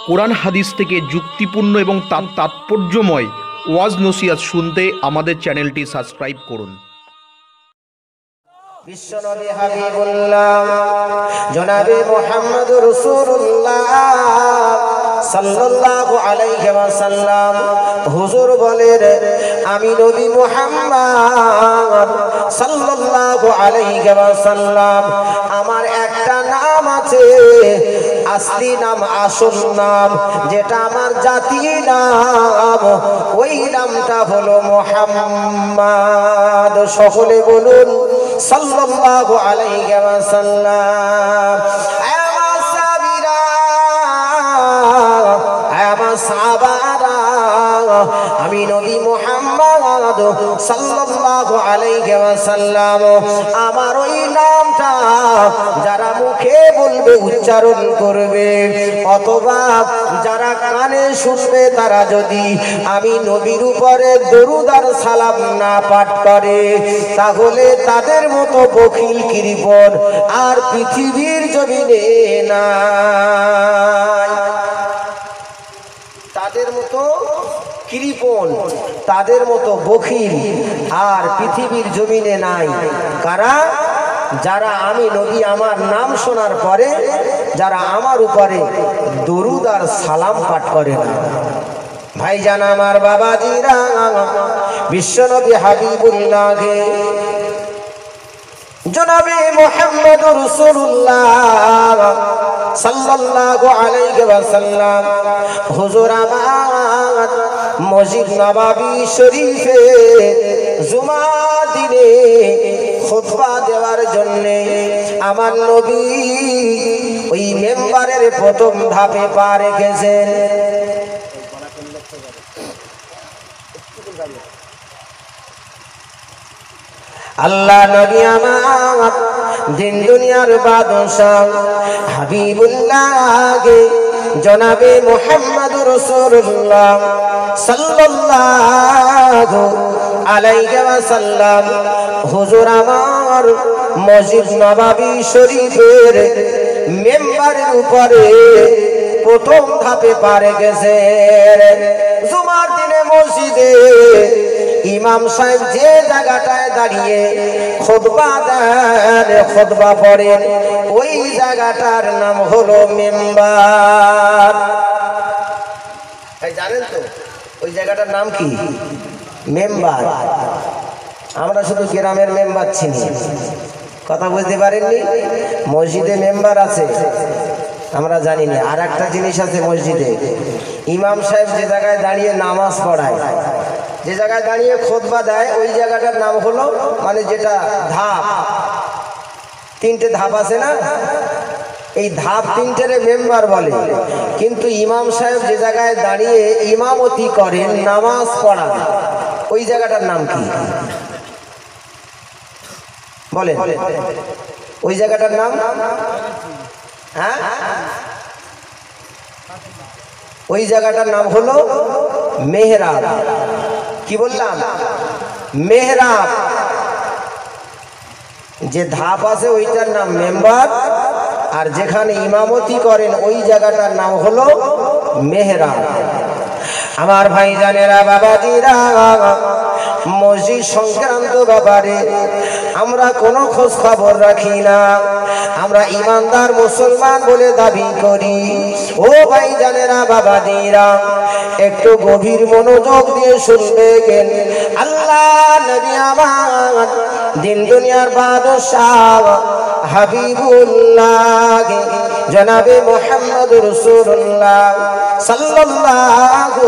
কোরআন হাদিস থেকে যুক্তিপূর্ণ এবং তাৎপর্যময় ওয়াজ নসিহত শুনতে আমাদের চ্যানেলটি সাবস্ক্রাইব করুন। বিশ্বনবী হাবিবুল্লাহ জনাবে মুহাম্মদ রাসূলুল্লাহ সাল্লাল্লাহু আলাইহি ওয়াসাল্লাম হুজুর বলেন, আমি নবী মুহাম্মদ সাল্লাল্লাহু আলাইহি ওয়াসাল্লাম আমার একটা নাম আছে, আসলি নাম, আসল নাম, যেটা আমার জাতি নাম, ওই নামটা হলো মুহাম্মদ। সকলে বলুন সাল্লাল্লাহু আলাইহি ওয়াসাল্লাম। আমার সাহাবীরা, আমার সাহাবারা, আমি নবী মুহাম্মদ সাল্লাল্লাহু আলাইহি ওয়াসাল্লাম আমার ওই নামটা যারা মুখে বলবে, উচ্চারণ করবে, অথবা যারা কানে শুনবে, তারা যদি আমি নবীর উপরে দরুদ আর সালাম না পাঠ করে, তাহলে তাদের মতো বখিল কৃপণ আর পৃথিবীর জমিনে নাই। তাদের মতো কৃপণ, তাদের মতো বখিল আর পৃথিবীর জমিনে নাই। কারা? যারা আমি নবী আমার নাম শোনার পরে যারা আমার উপরে দরুদ আর সালাম পাঠ করে না। ভাইজান আমার, বাবাজিরা, বিশ্বনবী হাবিবুল্লাহকে জনাবে মুহাম্মদ রাসূলুল্লাহ সাল্লাল্লাহু আলাইহি ওয়াসাল্লাম হুজুর আমার মসজিদ নববী শরীফে জুমার দিনে খুতবা দেওয়ার জন্য আমার নবী ওই মেম্বারের প্রথম ধাপে পা রেখেছেন। আল্লাহ নবী আমার দিন দুনিয়ার বাদশাহ হাবিবুল্লাহ জনাবে মুহাম্মদ রাসূলুল্লাহ সাল্লাল্লাহু আলাইহি ওয়াসাল্লাম হুজুর আমার মসজিদ নববী শরীফের মেম্বারের উপরে প্রথম ধাপে পা রেখেছেন। জুমার দিনে মসজিদে ইমাম সাহেব যে জায়গাটায় দাঁড়িয়ে খুতবা দেন, খুতবা পড়েন, ওই জায়গাটার নাম হলো মেম্বার। জানেন তো ওই জায়গাটার নাম কি? মেম্বার। আমরা শুধু গ্রামের মেম্বার চিনি, কথা বুঝতে পারেননি? মসজিদে মেম্বার আছে আমরা জানি না। আর একটা জিনিস আছে মসজিদে, ইমাম সাহেব যে জায়গায় দাঁড়িয়ে নামাজ পড়ায়, যে জায়গায় দাঁড়িয়ে খুতবা দেয়, ওই জায়গাটার নাম হলো, মানে যেটা ধাপ, তিনটে ধাপ আছে না, এই ধাপ তিনটের মেম্বার বলে। কিন্তু ইমাম সাহেব যে জায়গায় দাঁড়িয়ে ইমামতি করেন, নামাজ পড়ান, ওই জায়গাটার নাম কি বলেন? ওই জায়গাটার নাম, হ্যাঁ, ওই জায়গাটার নাম হলো মেহরাব। কি বললাম? মেহরাব। যে ধাপ আছে ওইটার নাম মেম্বার, আর যেখানে ইমামতি করেন ওই জায়গাটার নাম হলো মেহরাব। আমার ভাইজানেরা, বাবাজিরা, মসজিদ সংক্রান্ত ব্যাপারে আমরা কোনো খোঁজ খবর রাখি না। আমরা ইমানদার মুসলমান বলে দাবি করি। ও ভাইজানেরা, বাবাজিরা, একটু গভীর মনোযোগ দিয়ে শুনবেন। আল্লাহ নবী আমার দিন দুনিয়ার বাদশাহ হাবিবুল্লাহ জনাবে মুহাম্মদ রাসূলুল্লাহ সাল্লাল্লাহু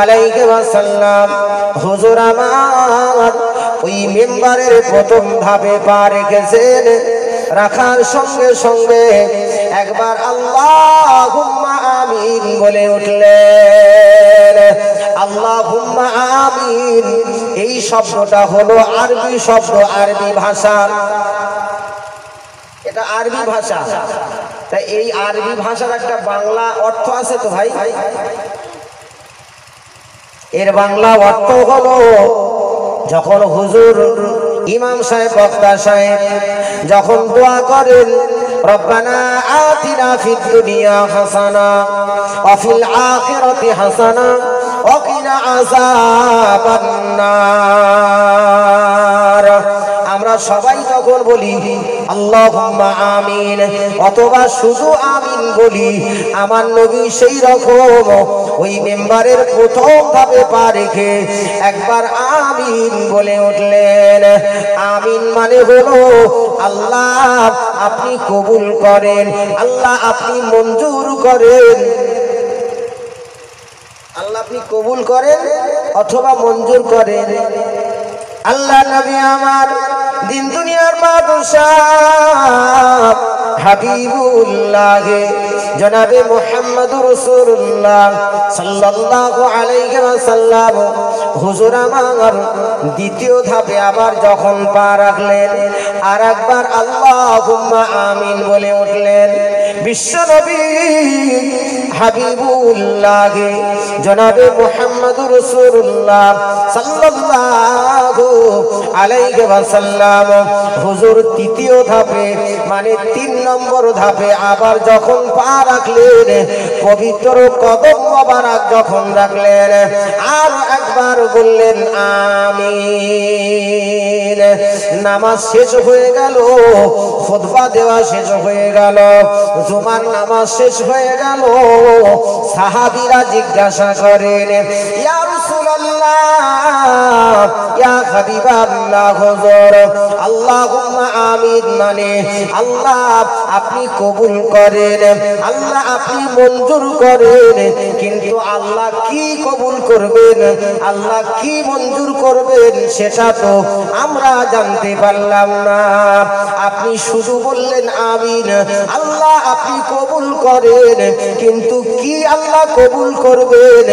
আলাইহি ওয়াসাল্লাম হুজুর আমার ওই মেম্বারের প্রথম ধাপে পা রেখেছেন। রাখার সঙ্গে সঙ্গে একবার আল্লাহুম্মা আমিন বলে উঠলেন। আল্লাহুম্মা আমিন এই শব্দটা হলো আরবি শব্দ, আরবি ভাষা, এটা আরবি ভাষা। তাই এই আরবি ভাষার একটা বাংলা অর্থ আছে তো ভাই? এর বাংলা অর্থ হলো, যখন হুজুর ইমাম সাহেব, বক্তা সাহেব যখন দোয়া করেন, রব্বানা আতিনা ফিদ দুনিয়া হাসানা ওয়া ফিল আখিরাতি হাসানা ওয়া কিনা আযাবান নার। আমরা সবাই তখন বলি আল্লাহুম্মা আমিন, অথবা শুধু আমিন বলি। আমার নবী সেই রকম ওই মেম্বারের প্রথম ধাপে পা রেখে একবার আমিন বলে উঠলেন। আমিন মানে হলো আল্লাহ আপনি কবুল করেন, আল্লাহ আপনি মঞ্জুর করেন, আল্লাহ আপনি কবুল করেন অথবা মঞ্জুর করেন। আল্লাহ নবী আমার দিন দুনিয়ার বাদশাহ হাবিবুল্লাহ জনাবে মুহাম্মদুর রাসূলুল্লাহ সাল্লাল্লাহু আলাইহি ওয়াসাল্লাম হুজুর আমার দ্বিতীয় ধাপে আবার যখন পা রাখলেন আর একবার আল্লাহুম্মা আমিন বলে উঠলেন। বিশ্বনবী হাবিবুল্লাহ জনাবে মুহাম্মদুর রাসূলুল্লাহ সাল্লাল্লাহু আলাইহি ওয়াসাল্লাম হুজুর তৃতীয় ধাপে মানে 3 নম্বর ধাপে আবার যখন পা রাখলেন, পবিত্র কদম মোবারক যখন রাখলেন আর একবার বললেন আমিন। নামাজ শেষ হয়ে গেল, খুতবা দেওয়া শেষ হয়ে গেল, জুমার নামাজ শেষ হয়ে গেল। সাহাবীরা জিজ্ঞাসা করেন ইয়া রাসূলুল্লাহ ইয়া হাবিবাল্লাহ হুজুর আল্লাহুম্মা আমিন মানে আল্লাহ আপনি কবুল করেন, আল্লাহ আপনি মঞ্জুর করেন, কিন্তু আল্লাহ কি কবুল করবেন, আল্লাহ কি মঞ্জুর করবেন সেটা তো আমরা জানতে পারলাম না। আপনি শুধু বললেন আমিন, আল্লাহ আপনি কবুল করেন, কিন্তু কি আল্লাহ কবুল করবেন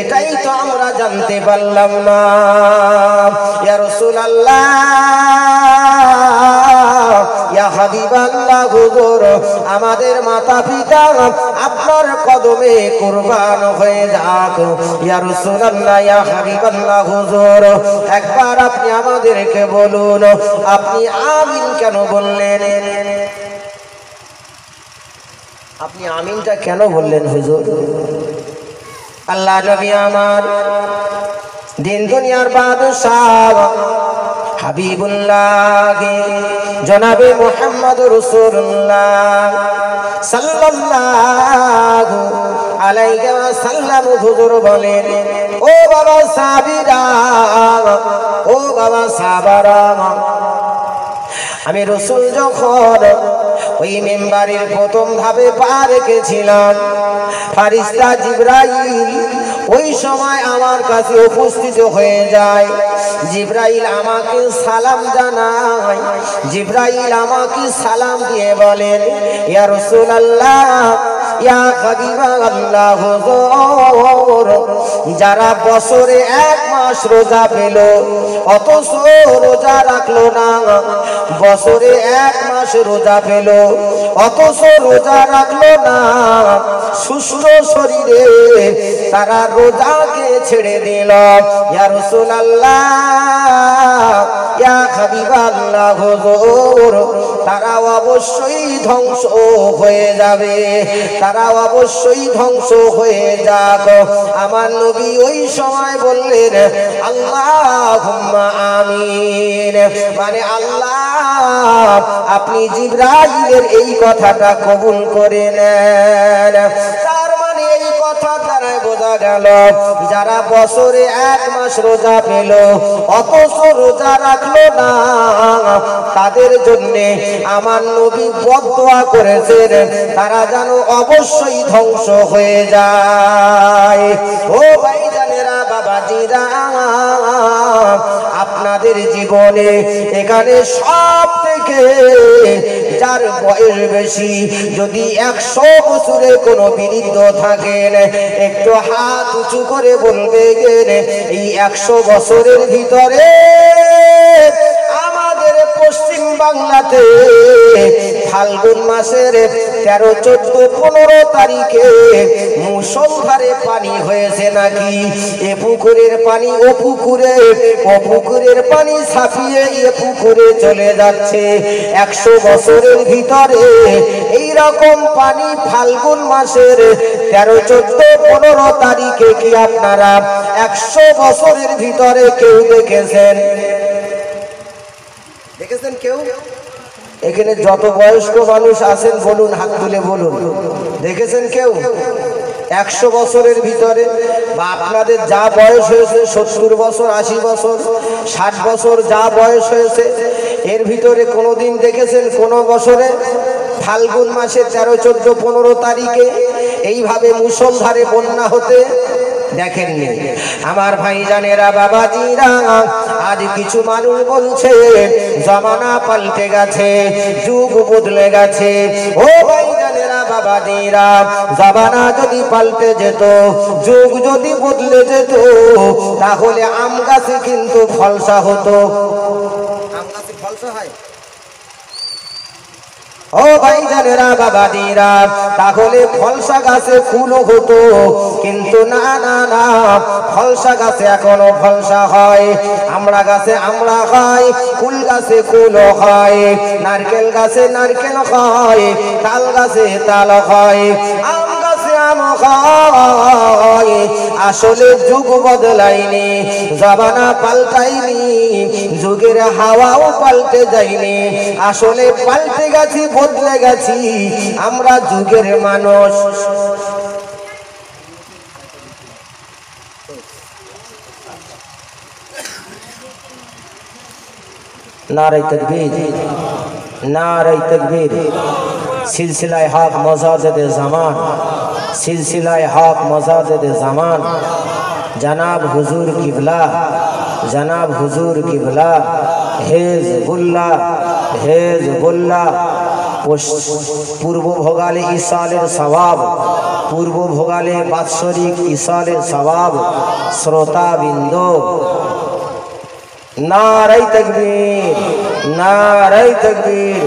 এটাই তো আমরা জানতে পারলাম না। ইয়া রাসূলুল্লাহ ইয়া হাবিবাল্লাহ হুজুর আমাদের মাতা পিতা আপনার কদমে কুরবান হয়ে যাক। ইয়া রাসূলুল্লাহ ইয়া হাবিবাল্লাহ হুজুর একবার আপনি আমাদেরকে বলুন আপনি আমিন কেন বললেন? আপনি আমিনটা কেন বললেন হুজুর? আল্লাহ নবী আমার দিন দুনিয়ার বাদশাহ হাবিবুল্লাহ জনাবে মুহাম্মদুর রাসূলুল্লাহ সাল্লাল্লাহু আলাইহি ওয়াসাল্লাম হুজুর বলেন ও বাবা সাহাবীরা, ও বাবা সাহাবারা, আমি রাসূল যখন ওই মিম্বারের প্রথম ধাপে পা রেখেছিলাম, ফেরেশতা জিবরাইল ওই সময় আমার কাছে উপস্থিত হয়ে যায়। জিবরাইল আমাকে সালাম জানায়, জিবরাইল আমাকে সালাম দিয়ে বলেন ইয়া রাসূলুল্লাহ ইয়া হাবিবাল্লাহ হুজুর যারা বছরে 1 মাস রোজা পেল অথচ রোজা রাখলো না, বছরে 1 মাস রোজা পেল অথচ রোজা রাখলো না, সুস্থ শরীরে তারা রোজাকে ছেড়ে দিল। ইয়া রাসূলুল্লাহ ইয়া হাবিবাল্লাহ হুজুর তারা অবশ্যই ধ্বংস হয়ে যাবে, তারা অবশ্যই ধ্বংস হয়ে যাক। আমার নবী ওই সময় বললেন আল্লাহুম্মা আমিন মানে আল্লাহ আপনি জিবরাইলের এই কথাটা কবুল করে নেন। তার মানে এই কথা দ্বারা বোঝা গেল যারা বছরে 1 মাস রোজা পেল অথচ রোজা রাখলো না তাদের জন্য আমার নবী বদদোয়া করেছেন তারা যেন অবশ্যই ধ্বংস হয়ে যায়। ও ভাইজানেরা, বাবাজিরা, আপনাদের জীবনে এখানে সব থেকে যার বয়স বেশি যদি 100 বছরে কোনো বৃদ্ধ থাকেন একটু হাত উঁচু করে বলবেন এই 100 বছরের ভিতরে আমাদের পশ্চিম বাংলাতে ফাল্গুন মাসের 13, 14, 15 তারিখে মুষলধারে পানি হয়েছে নাকি? এ পুকুরের পানি ও পুকুরে, ও পুকুরের পানি ছাপিয়ে এ পুকুরে চলে যাচ্ছে। 100 বছরের ভিতরে এই রকম পানি ফাল্গুন মাসের 13, 14, 15 তারিখে কি আপনারা 100 বছরের ভিতরে কেউ দেখেছেন? দেখেছেন কেউ? এখানে যত বয়স্ক মানুষ আছেন বলুন, হাত তুলে বলুন, দেখেছেন কেউ 100 বছরের ভিতরে? বা আপনাদের যা বয়স হয়েছে 70 বছর, 80 বছর, 60 বছর যা বয়স হয়েছে এর ভিতরে কোনোদিন দেখেছেন কোনো বছরে ফাল্গুন মাসে 13, 14, 15 তারিখে এইভাবে মুষলধারে বন্যা হতে দেখেননি? আমার ভাইজানেরা, বাবাজিরা, আজ কিছু মানুষ বলছে জামানা পাল্টে গেছে, যুগ বদলে গেছে। ও ভাইজানেরা, বাবাজিরা, জামানা যদি পাল্টে যেত, যুগ যদি বদলে যেত, তাহলে আম গাছে কিন্তু ফলসা হতো। আম গাছে ফলসা হয়? ও ভাইজানেরা, বাবাজিরা, তাহলে ফলসা গাছে ফুলও হতো। কিন্তু না না না, ফলসা গাছে এখনো ফলসা হয়, আমড়া গাছে আমড়া হয়, কুল গাছে কুলও হয়, নারকেল গাছে নারকেল হয়, তাল গাছে তাল হয়, আম গাছে আম হয়। আসলে যুগ বদলায়নি, জামানা পাল্টায়নি, যুগের হাওয়াও পাল্টে যায়নি। আসলে পাল্টে গেছি, বদলে গেছি আমরা যুগের মানুষ। নারে তাকবীর, নারে তাকবীর। সিলসিলায়ে হক মুজাদ্দিদে জামান, সিলসিলায়ে হক মুজাদ্দিদে জামান জনাব হুজুর কিবলা, জনাব হুজুর কিবলা হিজবুল্লাহ, হিজবুল্লাহ পূর্ব ভোগালে ইসালের সওয়াব, পূর্ব ভোগালে বাৎসরিক ইসালের সওয়াব। শ্রোতা বিন্দু, নারে তাকবীর, নারে তাকবীর।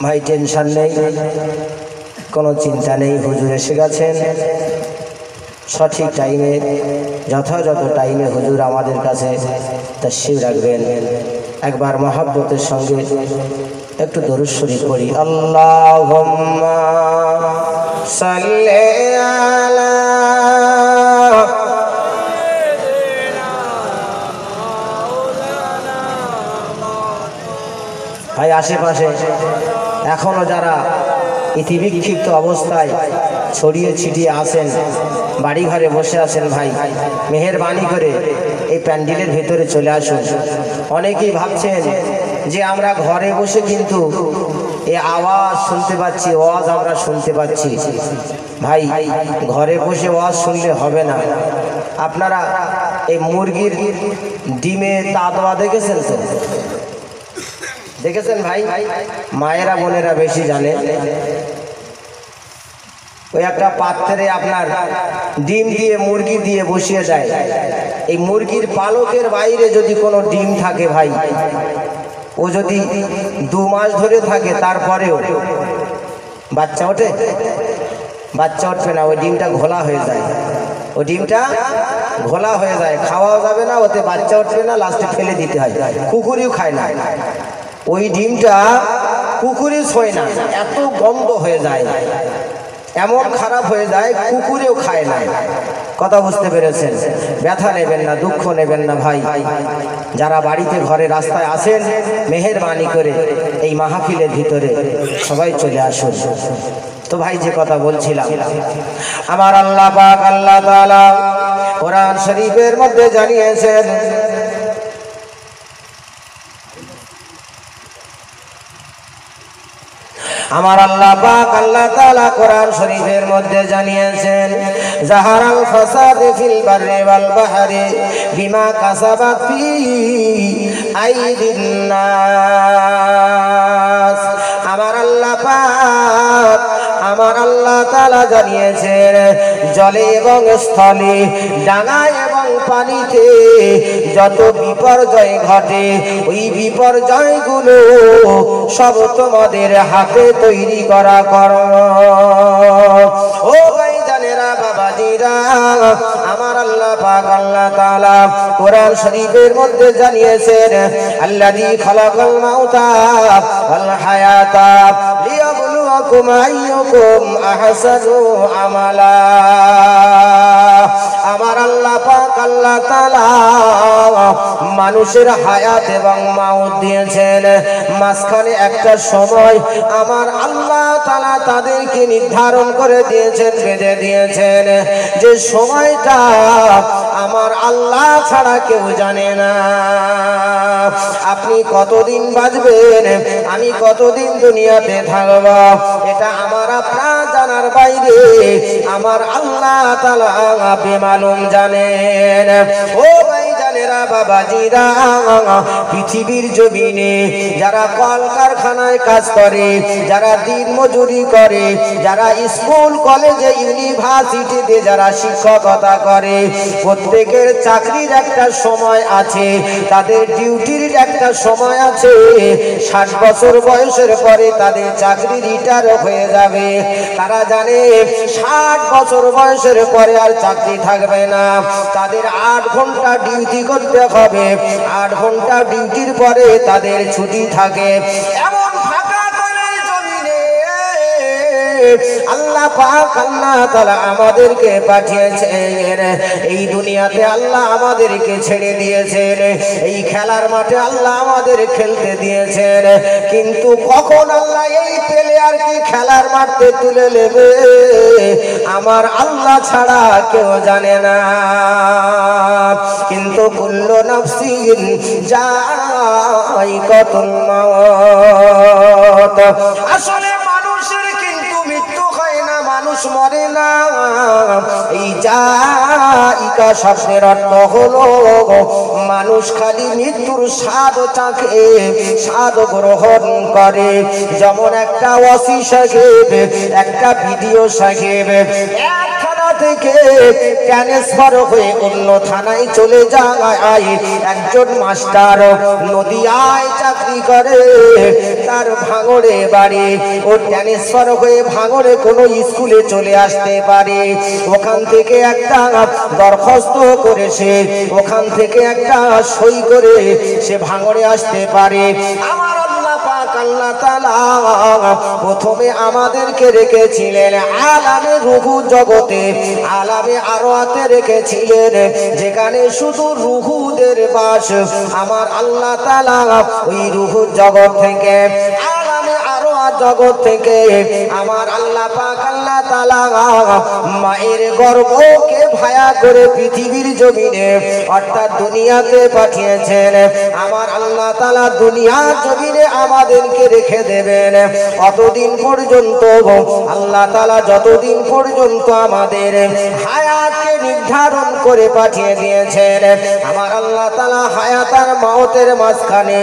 ভাই টেনশন নেই, কোনো চিন্তা নেই, হুজুর এসে গেছেন সঠিক টাইমে, যথাযথ টাইমে হুজুর আমাদের কাছে তাশরীফ রাখবেন। একবার মহব্বতের সঙ্গে একটু দরুদ শরীফ পড়ি। আল্লাহুম্মা সাল্লি আলা। ভাই আশেপাশে এখনো যারা ইতিবিক্ষিপ্ত অবস্থায় ছড়িয়ে ছিটিয়ে আছেন, বাড়ি ঘরে বসে আছেন, ভাই মেহেরবানি করে এই প্যান্ডেলের ভেতরে চলে আসুন। অনেকেই ভাবছেন যে আমরা ঘরে বসে কিন্তু এই আওয়াজ শুনতে পাচ্ছি, ওয়াজ আমরা শুনতে পাচ্ছি। ভাই ঘরে বসে ওয়াজ শুনলে হবে না। আপনারা এই মুরগির ডিমে তা দেওয়া দেখেছেন তো? দেখেছেন ভাই? মায়েরা বোনেরা বেশি জানে। ওই একটা পাত্রে আপনার ডিম দিয়ে, মুরগি দিয়ে বসিয়ে দেয়। এই মুরগির পালকের বাইরে যদি কোনো ডিম থাকে ভাই, ও যদি 2 মাস ধরে থাকে, তারপরেও বাচ্চা ওঠে? বাচ্চা উঠবে না, ওই ডিমটা ঘোলা হয়ে যায়। ওই ডিমটা ঘোলা হয়ে যায়, খাওয়াও যাবে না, ওতে বাচ্চা উঠবে না, লাস্টে ফেলে দিতে হয়। কুকুরিও খায় না ওই ডিমটা, কুকুরই ছোঁয় না, এত গন্ধ হয়ে যায়, এমন খারাপ হয়ে যায়, কুকুরেও খায় না। কথা বুঝতে পেরেছেন? ব্যথা নেবেন না, দুঃখ নেবেন না ভাই। যারা বাড়িতে ঘরে রাস্তায় আছেন, মেহেরবানি করে এই মাহফিলের ভিতরে সবাই চলে আসুন। তো ভাই যে কথা বলছিলাম, আমার আল্লাহ পাক আল্লাহ তাআলা কোরআন শরীফের মধ্যে জানিয়েছেন, আমার আল্লাহ পাক আল্লাহ তাআলা কোরআন শরীফের মধ্যে জানিয়েছেন, জাহারাল ফাসাদ ফিল বাররি ওয়াল বাহরি বিমা কাসাবাত ফি আইদিন নাস। আমার আল্লাহ পাক, আমার আল্লাহ তাআলা জানিয়েছেন, জলে এবং স্থলে, ডাঙায় এবং এবং পানিতে যত বিপর্যয় ঘটে ওই বিপর্যয়গুলো সব তোমাদের হাতে তৈরি করা কর্ম। ও ভাইজানেরা, বাবাজিরা, আমার আল্লাহ পাক আল্লাহ তাআলা কোরআন শরীফের মধ্যে জানিয়েছেন, আল্লাযী খালাকাল মাউতা ওয়াল হায়াতা লিয়াবলুয়াকুম আইয়ুকুম আহসানু আমালা। আমার আল্লাহ পাক আল্লাহ তাআলা মানুষের হায়াত এবং মাউত দিয়েছেন, মাঝখানে একটা সময় আমার আল্লাহ তাআলা তাদেরকে নির্ধারণ করে দিয়েছেন, বেঁধে দিয়েছেন, যে সময়টা আমার আল্লাহ ছাড়া কেউ জানে না। আপনি কতদিন বাঁচবেন, আমি কতদিন দুনিয়াতে থাকব, এটা আমার আপনার জানার বাইরে আমার আল্লাহ তাআলা বেমালুম জানেন। ও ভাইজানেরা, বাবাজিরা, পৃথিবীর জমিনে যারা কলকারখানায় কাজ করে, যারা দিন মজুরি করে, যারা স্কুল কলেজে ইউনিভার্সিটিতে যারা শিক্ষকতা করে, প্রত্যেকের চাকরির একটা সময় আছে, তাদের ডিউটির একটা সময় আছে। 60 বছর বয়সের পরে তাদের চাকরি রিটায়ার হয়ে যাবে। তারা জানে 60 বছর বয়সের পরে আর চাকরি থাকবে না, তাদের 8 ঘন্টা ডিউটি করতে হবে। 8 ঘন্টা ডিউটির পরে তাদের ছুটি থাকে। এমন ফাঁকা করে জমিনে আল্লাহ পাক আল্লাহ তাআলা আমাদেরকে পাঠিয়েছেন। এই দুনিয়াতে আল্লাহ আমাদেরকে ছেড়ে দিয়েছেন, এই খেলার মাঠে আল্লাহ আমাদের খেলতে দিয়েছেন, কিন্তু কখন আল্লাহ এই প্লেয়ারকে খেলার মাঠে তুলে নেবে আমার আল্লাহ ছাড়া কেউ জানে না। কিন্তু কুল্লু নাফসিন যায়িকাতুল মাউত, আসলে মানুষের কিন্তু মৃত্যু হয় না, মানুষ মরে না। এই যায়িকা শব্দের অর্থ হলো মানুষ খালি মৃত্যুর স্বাদ চাখে, স্বাদ গ্রহণ করে। যেমন একটা ওসি সাহেব, একটা ভিডিও সাহেব এক থানা থেকে ট্রান্সফার হয়ে অন্য থানায় চলে যায়। একজন মাস্টার নদিয়ায় চাকরি করে, তার ভাঙড়ে বাড়ি, ও ট্রান্সফার হয়ে ভাঙড়ে কোনো স্কুলে চলে আসতে পারে। ওখান থেকে একটা দরখাস্ত করে সে ওখান থেকে একটা সই করে সে ভাঙড়ে আসতে পারে। আমার আল্লাহ পাক আল্লাহ তাআলা প্রথমে আমাদেরকে রেখেছিলেন আলামে রুহু জগতে, আলামে আরওয়াতে রেখেছিলেন, যেখানে শুধু রুহুদের বাস। আমার আল্লাহ তাআলা ওই রুহু জগৎ থেকে, আলামে আরওয়াত জগৎ থেকে আমার আল্লাহ পাক আল্লাহ তাআলা মায়ের গর্ভকে ভায়া করে পৃথিবীর জমিনে অর্থাৎ দুনিয়াতে পাঠিয়েছেন। আমার আল্লাহ তাআলা দুনিয়ার জমিনে আমাদেরকে রেখে দেবেন অতদিন পর্যন্ত। আল্লাহ তাআলা যতদিন পর্যন্ত আমাদের হায়াতকে নির্ধারণ করে পাঠিয়ে দিয়েছেন, আমার আল্লাহ তাআলা হায়াত আর মাউতের মাঝখানে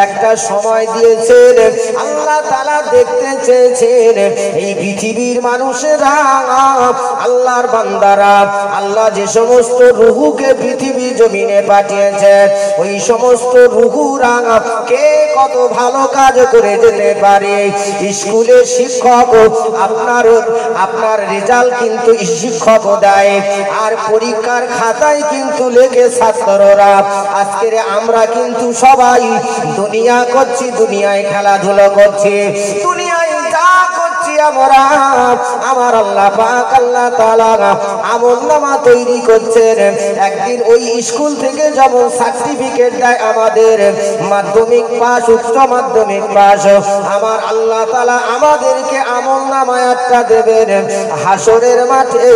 একটা সময় দিয়েছেন। আল্লাহ তাআলা দেখতে চেয়েছেন এই পৃথিবীর মানুষেরা, আল্লাহর বান্দারা, আল্লাহ যে সমস্ত রুহুকে পৃথিবী জমিনে পাঠিয়েছেন, ওই সমস্ত রুহুরা কে কত ভালো কাজ করে যেতে পারে। স্কুলে শিক্ষক আপনার রেজাল্ট কিন্তু শিক্ষক দেয়, আর পরীক্ষার খাতায় কিন্তু লেখে ছাত্ররা। আজকের আমরা কিন্তু সবাই দুনিয়া করছি, দুনিয়ায় খেলাধুলো করছি, দুনিয়ায় যা করছি আমরা, আমার আল্লাহ পাক আল্লাহ তাআলা আমলনামা তৈরি করছেন। একদিন ওই স্কুল থেকে যেমন সার্টিফিকেট দেয় আমাদের মাধ্যমিক পাস, উচ্চ মাধ্যমিক পাস, আমার আল্লাহ তাআলা আমাদেরকে আমলনামা একটা দেবেন হাসরের মাঠে।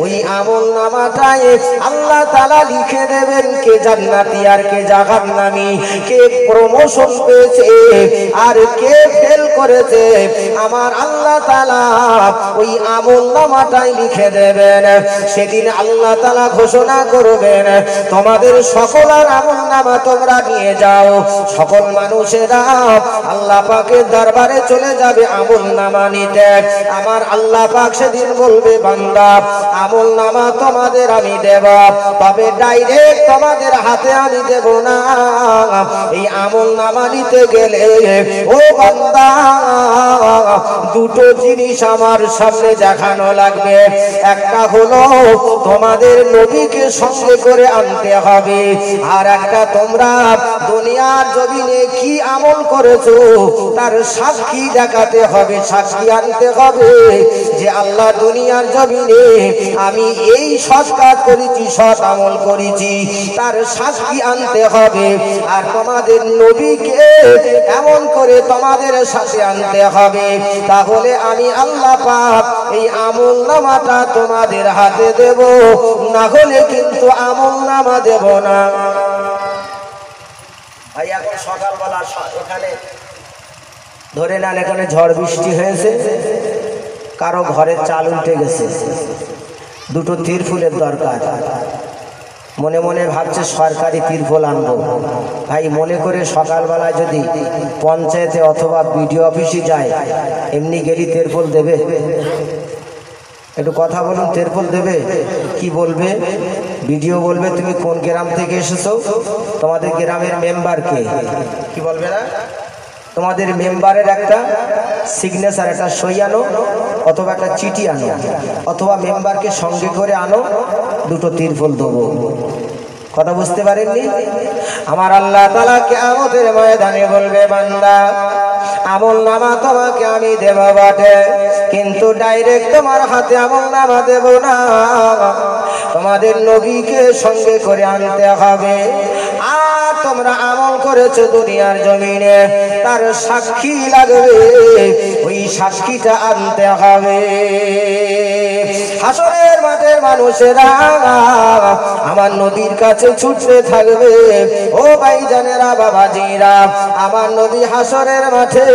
ওই আমলনামাটায় আল্লাহ তাআলা লিখে দেবেন কে জান্নাতি আর কে জাহান্নামী, কে প্রমোশন পেয়েছে আর কে ফেল করেছে। আমার আল্লাহ তাআলা ওই আমলনামাটাই লিখে দেবেন। সেদিন আল্লাহ তাআলা ঘোষণা করবেন, তোমাদের সকলের আমলনামা তোমরা নিয়ে যাও। সকল মানুষেরা আল্লাহ পাকের দরবারে চলে যাবে আমলনামা নিতে। আমার আল্লাহ পাক সেদিন বলবে, বান্দা আমলনামা তোমাদের আমি দেব, তবে ডাইরেক্ট তোমাদের হাতে আমি দেব না। এই আমলনামা নিতে গেলে ও বান্দা দুটো জিনিস আমার সামনে দেখানো লাগবে। একটা হলো তোমাদের নবীকে সঙ্গে করে আনতে হবে, আর একটা তোমরা দুনিয়ার জমিনে কি আমল করেছো তার সাক্ষী দেখাতে হবে, সাক্ষী আনতে হবে যে আল্লাহ দুনিয়ার জমিনে আমি এই সৎ কাজ করেছি, সৎ আমল করেছি, তার সাক্ষী আনতে হবে। আর তোমাদের নবীকে এমন করে তোমাদের সাথে আনতে হবে, তাহলে আমি আল্লাহ পাক এই আমলনামাটা তোমাদের হাতে দেব, না হলে কিন্তু আমলনামা দেব না। ভাই এখন সকালবেলা এখানে ধরে নেন এখানে ঝড় বৃষ্টি হয়েছে, কারো ঘরের চাল উল্টে গেছে, দুটো তিরফুলের দরকার। মনে মনে ভাবছে সরকারি তিরফল আনবো। ভাই মনে করে সকালবেলা যদি পঞ্চায়েতে অথবা বিডিও অফিসে যায়, এমনি গেলি তিরফল দেবে? একটু কথা বলুন, তিরফল দেবে? কি বলবে? বিডিও বলবে তুমি কোন গ্রাম থেকে এসেছো, তোমাদের গ্রামের মেম্বারকে কি বলবে না, তোমাদের মেম্বারের একটা সিগনেচার, একটা সই আনো, অথবা একটা চিঠি আনো, অথবা মেম্বারকে সঙ্গে করে আনো, দুটো তিরফল দেবো। কথা বুঝতে পারেননি? আমার আল্লাহ তাআলা কিয়ামতের ময়দানে বলবে, বান্দা আমলনামা তোমাকে আমি দেব বটে, কিন্তু ডাইরেক্ট তোমার হাতে আমলনামা দেব না, তোমাদের নবীকে সঙ্গে করে আনতে হবে। আর তোমরা আমল করেছো দুনিয়ার জমিনে, তার সাক্ষী লাগবে, ওই সাক্ষীটা আনতে হবে। হাসরের মাঠের মানুষেরা আমার নবীর কাছে ছুটতে থাকবে। ও ভাইজানেরা, বাবাজিরা, আমার নবী হাসরের মাঠে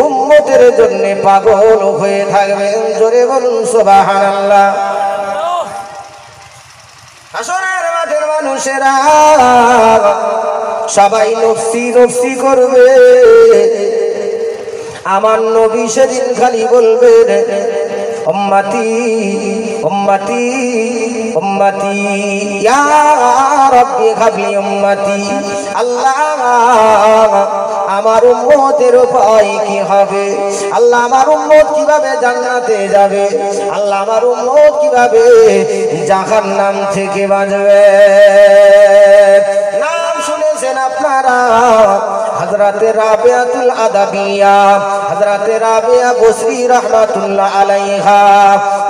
উম্মতের জন্য পাগল হয়ে থাকবেন। জোরে বলুন সুবহানাল্লাহ। হাসরের মাঠের মানুষেরা সবাই নফসি নফসি করবে। আমার নবী সেদিন খালি বলবেন, উম্মতি উম্মতি উম্মতি ইয়া রাব্বি হাবলি উম্মতি। আল্লাহ আমার উম্মতের উপায় কি হবে? আল্লাহ আমার উম্মত কিভাবে জান্নাতে যাবে? আল্লাহ আমার উম্মত কিভাবে জাহান্নাম থেকে বাঁচবে? নাম শুনেছেন আপনারা হযরতে রাবিয়াতুল আদাবিয়া, হযরতে রাবিয়া বসরি রাহমাতুল্লাহ আলাইহা,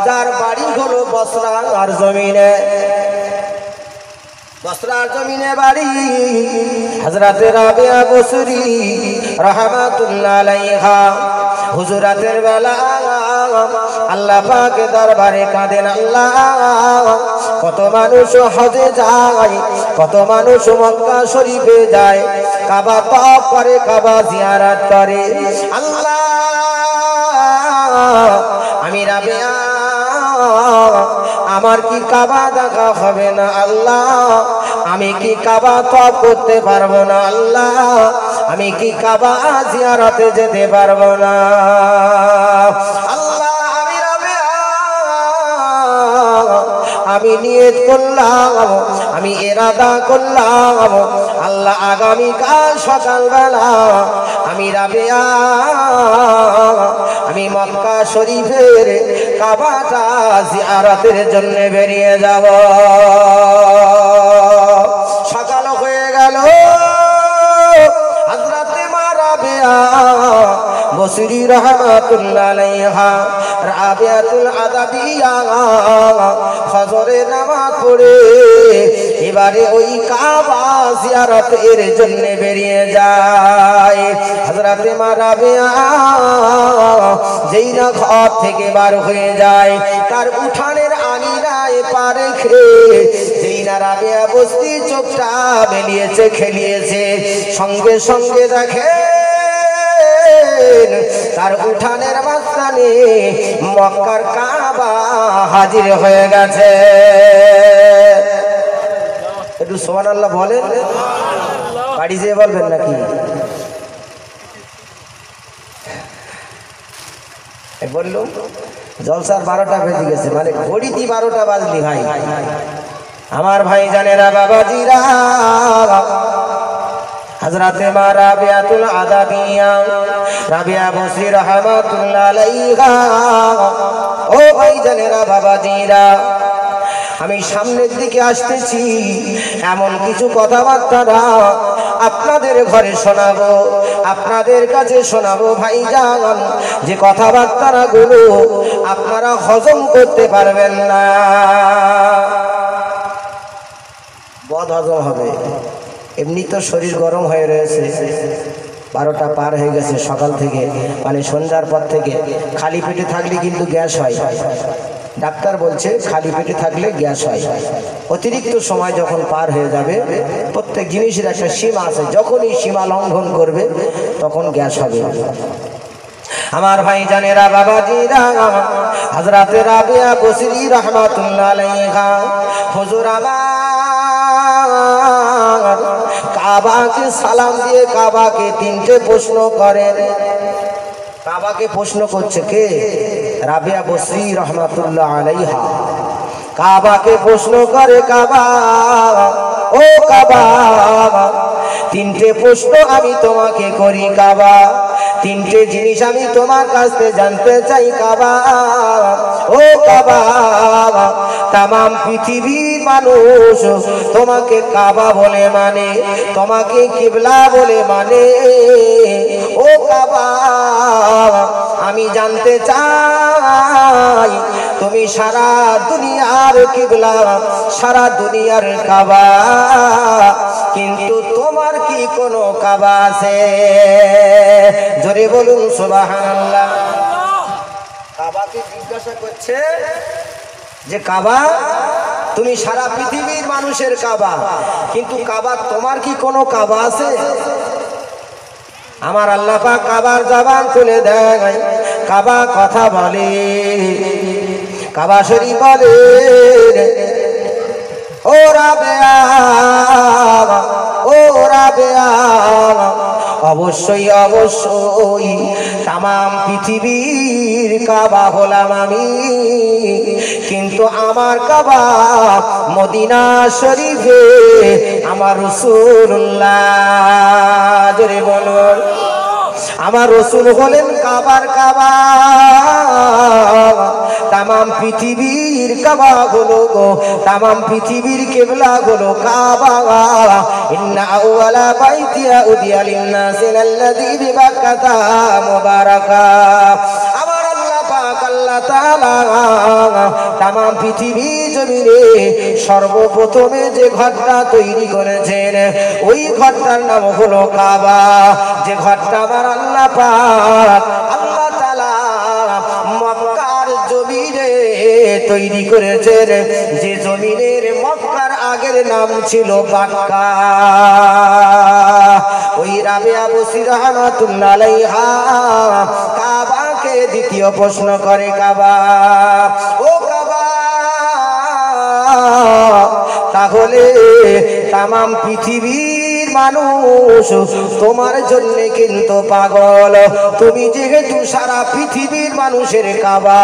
যার বাড়ি হলো বসরার জমিনে। বসরার জমিনে বাড়ি হযরতে রাবিয়া বসরি রাহমাতুল্লাহ আলাইহা। হুজুরাতের বেলা আল্লাহ পাকের দরবারে কাঁদেন, আল্লাহ কত মানুষ হজে যায়, কত মানুষ মক্কা শরীফে যায়, কাবা তওয়াফ করে, কাবা জিয়ারত করে। আল্লাহ আমি রাবিয়া, আমার কি কাবা দেখা হবে না? আল্লাহ আমি কি কাবা তওয়াফ করতে পারবো না? আল্লাহ আমি কি কাবা জিয়ারতে যেতে পারবো না? আল্লাহ আমি রাবিয়া, আমি নিয়ত করলাম, আমি ইরাদা করলাম, আল্লাহ আগামীকাল সকালবেলা আমি রাবিয়া আমি মক্কা শরীফের কাবাটা জিয়ারতের জন্য বেরিয়ে যাব। সকাল হয়ে গেল, হযরতে মা রাবিয়া বসরি রাহমাতুল্লাহ আলাইহা, রাবিয়াতুল আদাবিয়া ফজরের নামাজ পড়ে এবারে ওই কাবা জিয়ারতের জন্য বেরিয়ে যায়। হযরতে মা রাবিয়া যেই না ঘর থেকে বার হয়ে যায়, তার উঠানের আঙিনায় পা রেখে যেই না রাবিয়া বসরি চোখটা মেলিয়েছে, খেলিয়েছে, সঙ্গে সঙ্গে দেখে তার উঠানের মাঝখানে মক্কার কাবা হাজির হয়ে গেছে। একটু সুবহানাল্লাহ বলেন, বাড়ি যেয়ে বলবেন নাকি? বললুম জলসার 12টা বেজে গেছে, মানে ঘড়িতে 12টা বাজলি ভাই। আমার ভাই জানেরা বাবাজিরা, হযরতে মা রাবিয়াতুল আদাবিয়া রাবিয়া বসরি রাহমাতুল্লাহ আলাইহা, ও ভাই জানেরা বাবাজিরা, আমি সামনের দিকে আসতেছি, এমন কিছু কথাবার্তা আপনাদের ঘরে শোনাবো, আপনাদের কাছে শোনাবো ভাইজান, যে কথাবার্তা গুলো আপনারা হজম করতে পারবেন না, বদ হজম হবে। এমনি তো শরীর গরম হয়ে রয়েছে, 12টা পার হয়ে গেছে সকাল থেকে, মানে সন্ধ্যার পর থেকে। খালি পেটে থাকলে কিন্তু গ্যাস হয়, ডাক্তার বলছে খালি পেটে থাকলে গ্যাস হয়। অতিরিক্ত সময় যখন পার হয়ে যাবে, প্রত্যেক জিনিসের একটা সীমা আছে, যখনই সীমা লঙ্ঘন করবে তখন গ্যাস হবে। আমার ভাই জানেরা বাবাজিরা, হযরতে রাবিয়া বসরি রাহমাতুল্লাহ আলাইহা হুজুর আমার কাবাকে সালাম দিয়ে কাবাকে 3টে প্রশ্ন করেন। কাবাকে প্রশ্ন করছে কে? রাবিয়া বসরি রাহমাতুল্লাহ আলাইহা। কাবাকে প্রশ্ন করে, কাবা ও কাবা, 3টে প্রশ্ন আমি তোমাকে করি কাবা, 3টে জিনিস আমি তোমার কাছ থেকে জানতে চাই কাবা, ও কাবা। তামাম পৃথিবীর মানুষ তোমাকে কাবা বলে মানে, তোমাকে কিবলা বলে মানে, ও কাবা। আমি জানতে চাই তুমি সারা দুনিয়ার কিবলা, সারা দুনিয়ার কাবা, কিন্তু তোমার কি কোনো কাবা আছে? জোরে বলুন সুবহানাল্লাহ। কাবাকে জিজ্ঞাসা করছে যে কাবা, তুমি সারা পৃথিবীর মানুষের কাবা, কিন্তু কাবা তোমার কি কোনো কাবা আছে? আমার আল্লাহ পাক কাবার জবান খুলে দেয়, কাবা কথা বলে, কাবা শরীফ বলে, ও রাবিয়া, ও রাবিয়া, অবশ্যই অবশ্যই তামাম পৃথিবীর কাবা হলাম আমি, কিন্তু আমার কাবা মদিনা শরীফে আমার রাসূলুল্লাহ। জোরে বলুন, আমার রাসূল হলেন কাবার কাবা। তামাম পৃথিবীর কাবা গুলো গো, তামাম পৃথিবীর কিবলা গুলো কাবা। ইন্না আউওয়ালা বাইতিয়া উদিয়া লিন-নাসি আল্লাযী বিবাক্কাতা মুবারাকা। আমার আল্লাহ পাক আল্লাহ তাআলা তামাম পৃথিবী জমিনে সর্বপ্রথমে যে ঘরটা তৈরি করেছেন, ওই ঘরটার নাম হলো কাবা। যে ঘরটা আমার আল্লাহ পাক আল্লাহ তাআলা মক্কার জমিনে তৈরি করেছেন, যে জমিনের মক্কার আগের নাম ছিল বাক্কা। ওই রাবিয়া বসরি রাহমাতুল্লাহ আলাইহা কাবাকে দ্বিতীয় প্রশ্ন করে, কাবা ও কাবা, তাহলে তামাম পৃথিবীর মানুষ তোমার জন্য কিন্তু পাগল। তুমি যেহেতু সারা পৃথিবীর মানুষের কাবা,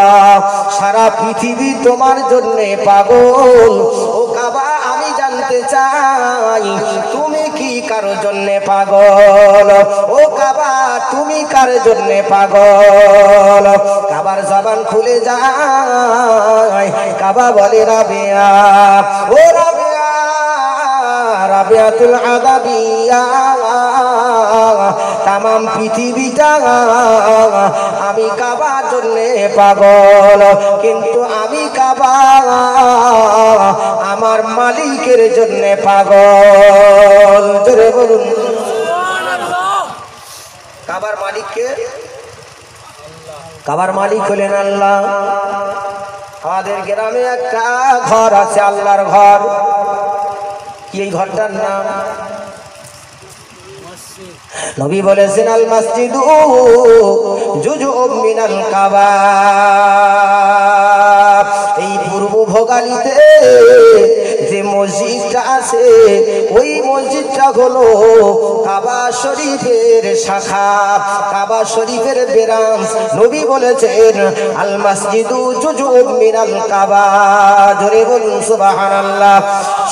সারা পৃথিবী তোমার জন্য পাগল, ও কাবা আমি জানতে চাই তুমি কি কারো জন্য পাগল? ও কাবা তুমি কার জন্য পাগল? কাবার জবান খুলে যায়, কাবা বলে রাবিয়া, ও রাবিয়া, রাবিয়াতুল আদাবিয়া, তামাম পৃথিবীটা আমি কাবার জন্য পাগল, কিন্তু আমি কাবা আমার মালিকের জন্য পাগল। জোরে বলুন, কাবার মালিককে? কাবার মালিক হলেন আল্লাহ। আমাদের গ্রামে একটা ঘর আছে, আল্লাহর ঘর। কি এই ঘরটার নাম? নবী বলেছেন আল মসজিদু জুজুম মিনাল কাবা। এই পূর্ব ভোগালীতে যে মসজিদটা আছে ওই মসজিদটা হলো কাবা শরীফের শাখা, কাবা শরীফের ব্রাঞ্চ। নবী বলেছেন আল মসজিদু জুজুম মিনাল কাবা। জোরে বলুন সুবহানাল্লাহ।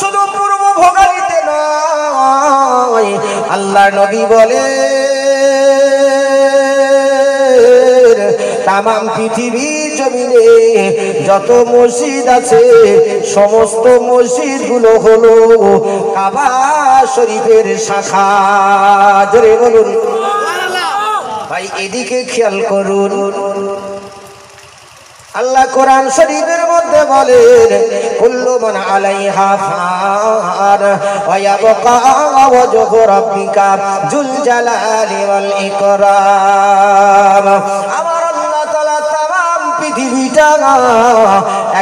শুধু পূর্ব ভোগালীতে নয়, আল্লাহ নবী বলে তামাম পৃথিবীর জমিনে যত মসজিদ আছে সমস্ত মসজিদ গুলো হলো কাবা শরীফের শাখা। জোরে বলুন ভাই, এদিকে খেয়াল করুন। আল্লাহ কোরআন শরীফের মধ্যে বলেন কুল্লু মান আলাইহা ফান ওয়া ইয়াবকা ওয়াজহু রাব্বিকা যুল জালালি ওয়াল ইকরাম। আমার আল্লাহ তাআলা तमाम পৃথিবীটা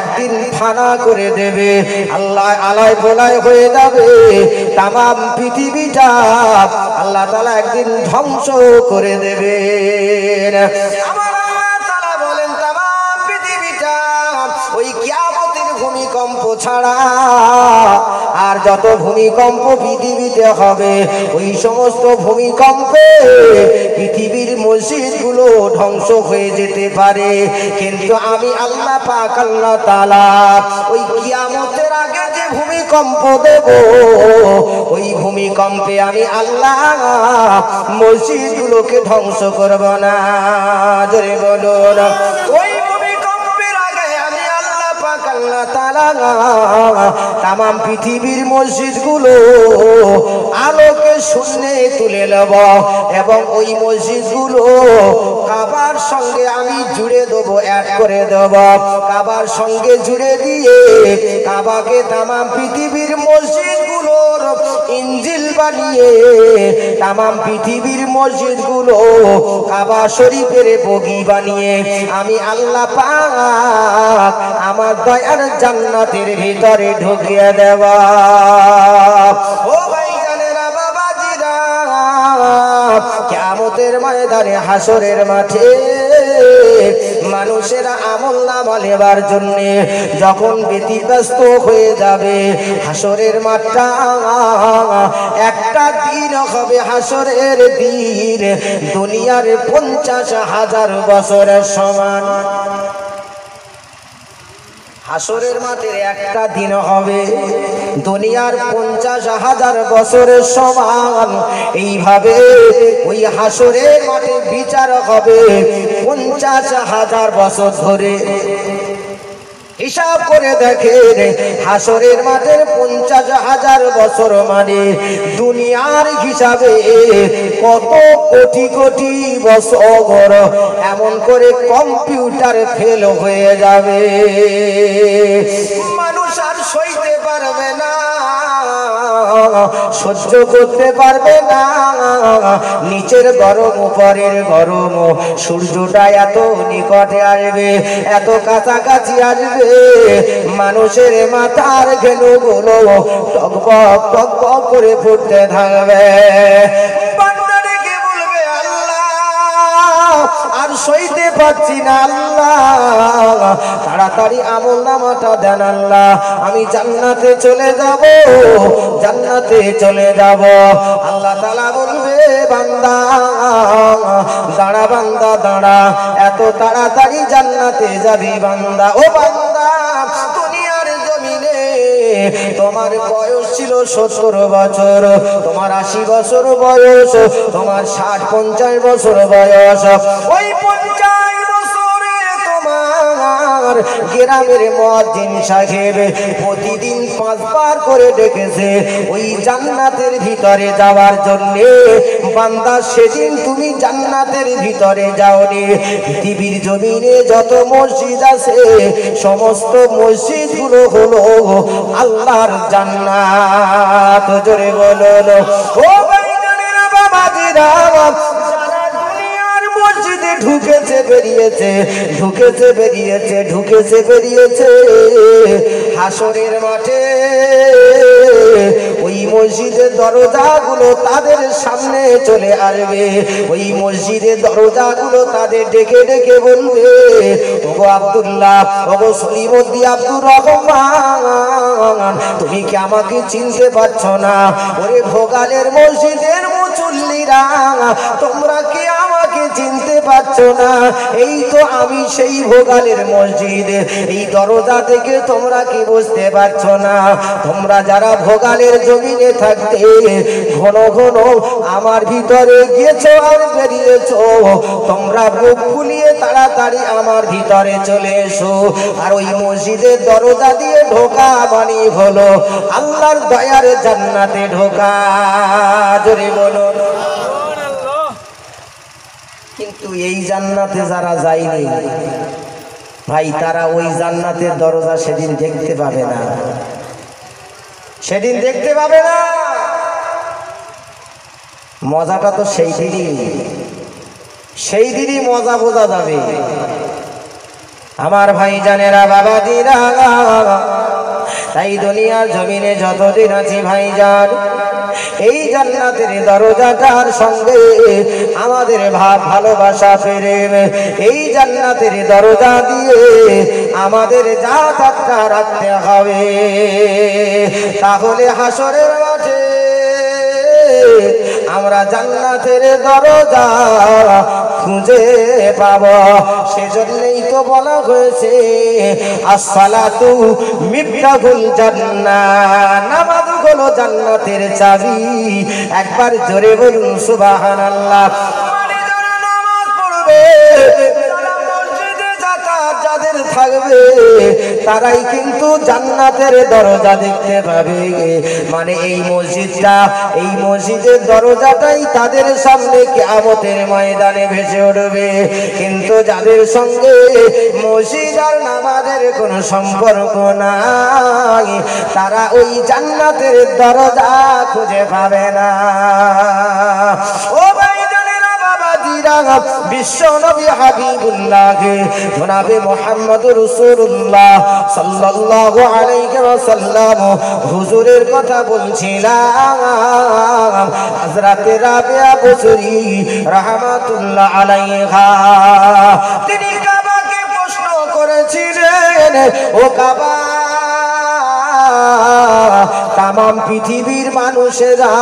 একদিন ফানা করে দেবে, আল্লাহ আলাই বলাই হয়ে যাবে। तमाम পৃথিবীটা আল্লাহ তাআলা একদিন ধ্বংস করে দেবেন। ওই কিয়ামতের ভূমিকম্প ছাড়া আর যত ভূমিকম্প পৃথিবীতে হবে ওই সমস্ত ভূমিকম্পে পৃথিবীর মসজিদগুলো ধ্বংস হয়ে যেতে পারে, কিন্তু আমি আল্লাহ পাক আল্লাহ তাআলা ওই কিয়ামতের আগে যে ভূমিকম্প দেব ওই ভূমিকম্পে আমি আল্লাহ মসজিদগুলোকে ধ্বংস করব না। জোরে বলুন, ওই আল্লাহ তাআলা तमाम পৃথিবীর মসজিদগুলো আলোকে শূন্যে তুলে নেব এবং ওই মসজিদগুলো কাবার সঙ্গে আমি জুড়ে দেব, অ্যাড করে দেব। কাবার সঙ্গে জুড়ে দিয়ে কাবাকে तमाम পৃথিবীর মসজিদগুলোর ইঞ্জিল বানিয়ে तमाम পৃথিবীর মসজিদগুলো কাবা শরীফের বগি বানিয়ে আমি আল্লাহ পাক আমার দয়ার জান্নাতের ভিতরে ঢুকিয়ে দেব। ও ভাইজানেরা বাবাজিরা, কিয়ামতের ময়দানে হাসরের মাঠে মানুষেরা আমলনামা নেবার জন্য যখন ব্যতিব্যস্ত হয়ে যাবে, হাসরের মাঠটা একটা দিন হবে হাসরের দিন দুনিয়ার 50,000 বছরের সমান। হাসরের মাঠের একটা দিন হবে দুনিয়ার 50,000 বছরের সমান। এইভাবে ওই হাসরের মাঠে বিচার হবে 50,000 বছর ধরে। হিসাব করে দেখেন হাসরের মাঠের 50,000 বছর মানে দুনিয়ার হিসাবে কত কোটি কোটি বছর। এমন করে কম্পিউটার ফেল হয়ে যাবে, মানুষ আর সইতে পারবে না, সহ্য করতে পারবে না। নিচের গরম উপরের গরম, সূর্যটা এত নিকটে আসবে, এত কাছাকাছি আসবে, মানুষের মাথার ঘেনুগুলো টকবক টকবক করে ফুটতে থাকবে। বান্দাকে বলবে আল্লাহ আর সইতে পারছি না, আল্লাহ তাড়াতাড়ি আমলনামাটা দেন, আল্লাহ আমি জান্নাতে চলে যাব, জান্নাতে চলে যাব। আল্লাহ তাআলা বলবে বান্দা দাঁড়া, বান্দা দাঁড়া, এত তাড়াতাড়ি জান্নাতে যাবি বান্দা? ও বান্দা, দুনিয়ার জমিনে তোমার বয়স ছিল 70 বছর, তোমার 80 বছর বয়স, তোমার 60-50 বছর বয়স। ওই 50 বছরে তোমার গ্রামের মুয়াজ্জিন সাহেব প্রতিদিন 5 বার করে ডেকেছে ওই জান্নাতের ভিতরে যাওয়ার জন্য। বান্দা, সেদিন তুমি জান্নাতের ভিতরে যাওনি। পৃথিবীর জমিনে যত মসজিদ আছে সমস্ত মসজিদগুলো হলো আল্লাহর জান্নাত। জোরে বলো ও ভাইজানেরা বাবাজিরা, যারা দুনিয়ার মসজিদ মসজিদে ঢুকেছে বেরিয়েছে, ঢুকেছে বেরিয়েছে, ঢুকেছে বেরিয়েছে। হাসরের মাঠে ওই মসজিদের দরজাগুলো তাদের সামনে চলে আসবে। ওই মসজিদের দরজাগুলো তাদের ডেকে ডেকে বলবে, ওগো আব্দুল্লাহ, ওগো সলিমুদ্দিন আব্দুর রহমান, তুমি কি আমাকে চিনতে পারছো না? ওরে ভোগালের মসজিদের মুসল্লিরা, তোমরা কি আমাকে চিনতে পারছো না? এই তো আমি সেই ভোগালের মসজিদে, এই দরজা থেকে তোমরা কি বুঝতে পারছো না? তোমরা যারা ভোগালের জমিনে থাকতে ঘন ঘন আমার ভিতরে গিয়েছো আর বেরিয়েছো, তোমরা বুক ফুলিয়ে তাড়াতাড়ি আমার ভিতরে চলে এসো। আর ওই মসজিদের দরজা দিয়ে ঢোকা মানে হলো আল্লাহর দয়ার জান্নাতে ঢোকা। জোরে বলো। কিন্তু এই জান্নাতে যারা যায়নি ভাই, তারা ওই জান্নাতের দরজা সেদিন দেখতে পাবে না, সেদিন দেখতে পাবে না। মজাটা তো সেই দিনই মজা বোঝা যাবে। আমার ভাই জানেরা, বাবা দিরা, তাই দুনিয়ার জমিনে যতদিন আছি ভাইজান, এই জান্নাতের দরজাটার সঙ্গে আমাদের ভালোবাসা প্রেম, এই জান্নাতের দরজা দিয়ে আমাদের যাত্রা রাখতে হবে। তাহলে হাসরের মাঠে আমরা জান্নাতের দরজা খুঁজে পাব। সেজন্যই তো বলা হয়েছে আসসালাতু মিফতাহুল জান্নাহ, নামাজ হলো জান্নাতের চাবি। একবার জোরে বলুন সুবহানাল্লাহ। নামাজ পড়বে যাদের থাকবে তারাই কিন্তু জান্নাতের দরজা দেখতে পাবে। মানে এই মসজিদটা, এই মসজিদের দরজাটাই তাদের সামনে কিয়ামতের ময়দানে ভেসে উঠবে। কিন্তু যাদের সঙ্গে মসজিদ আর নামাজের কোনো সম্পর্ক নাই, তারা ওই জান্নাতের দরজা খুঁজে পাবে না। ও ভাই জানেরা, বাবা দিরা, বিশ্ব নবী হাবিবুল্লাহ জনাবে মুহাম্মদুর রাসূলুল্লাহ সাল্লাল্লাহু আলাইহি ওয়াসাল্লাম হুজুরের কথা বলছিলাম। হযরত রাবিয়া বসরি রাহমাতুল্লাহ আলাইহা, তিনি কাবাকে প্রশ্ন করেছিলেন, ও কাবা, তামাম পৃথিবীর মানুষেরা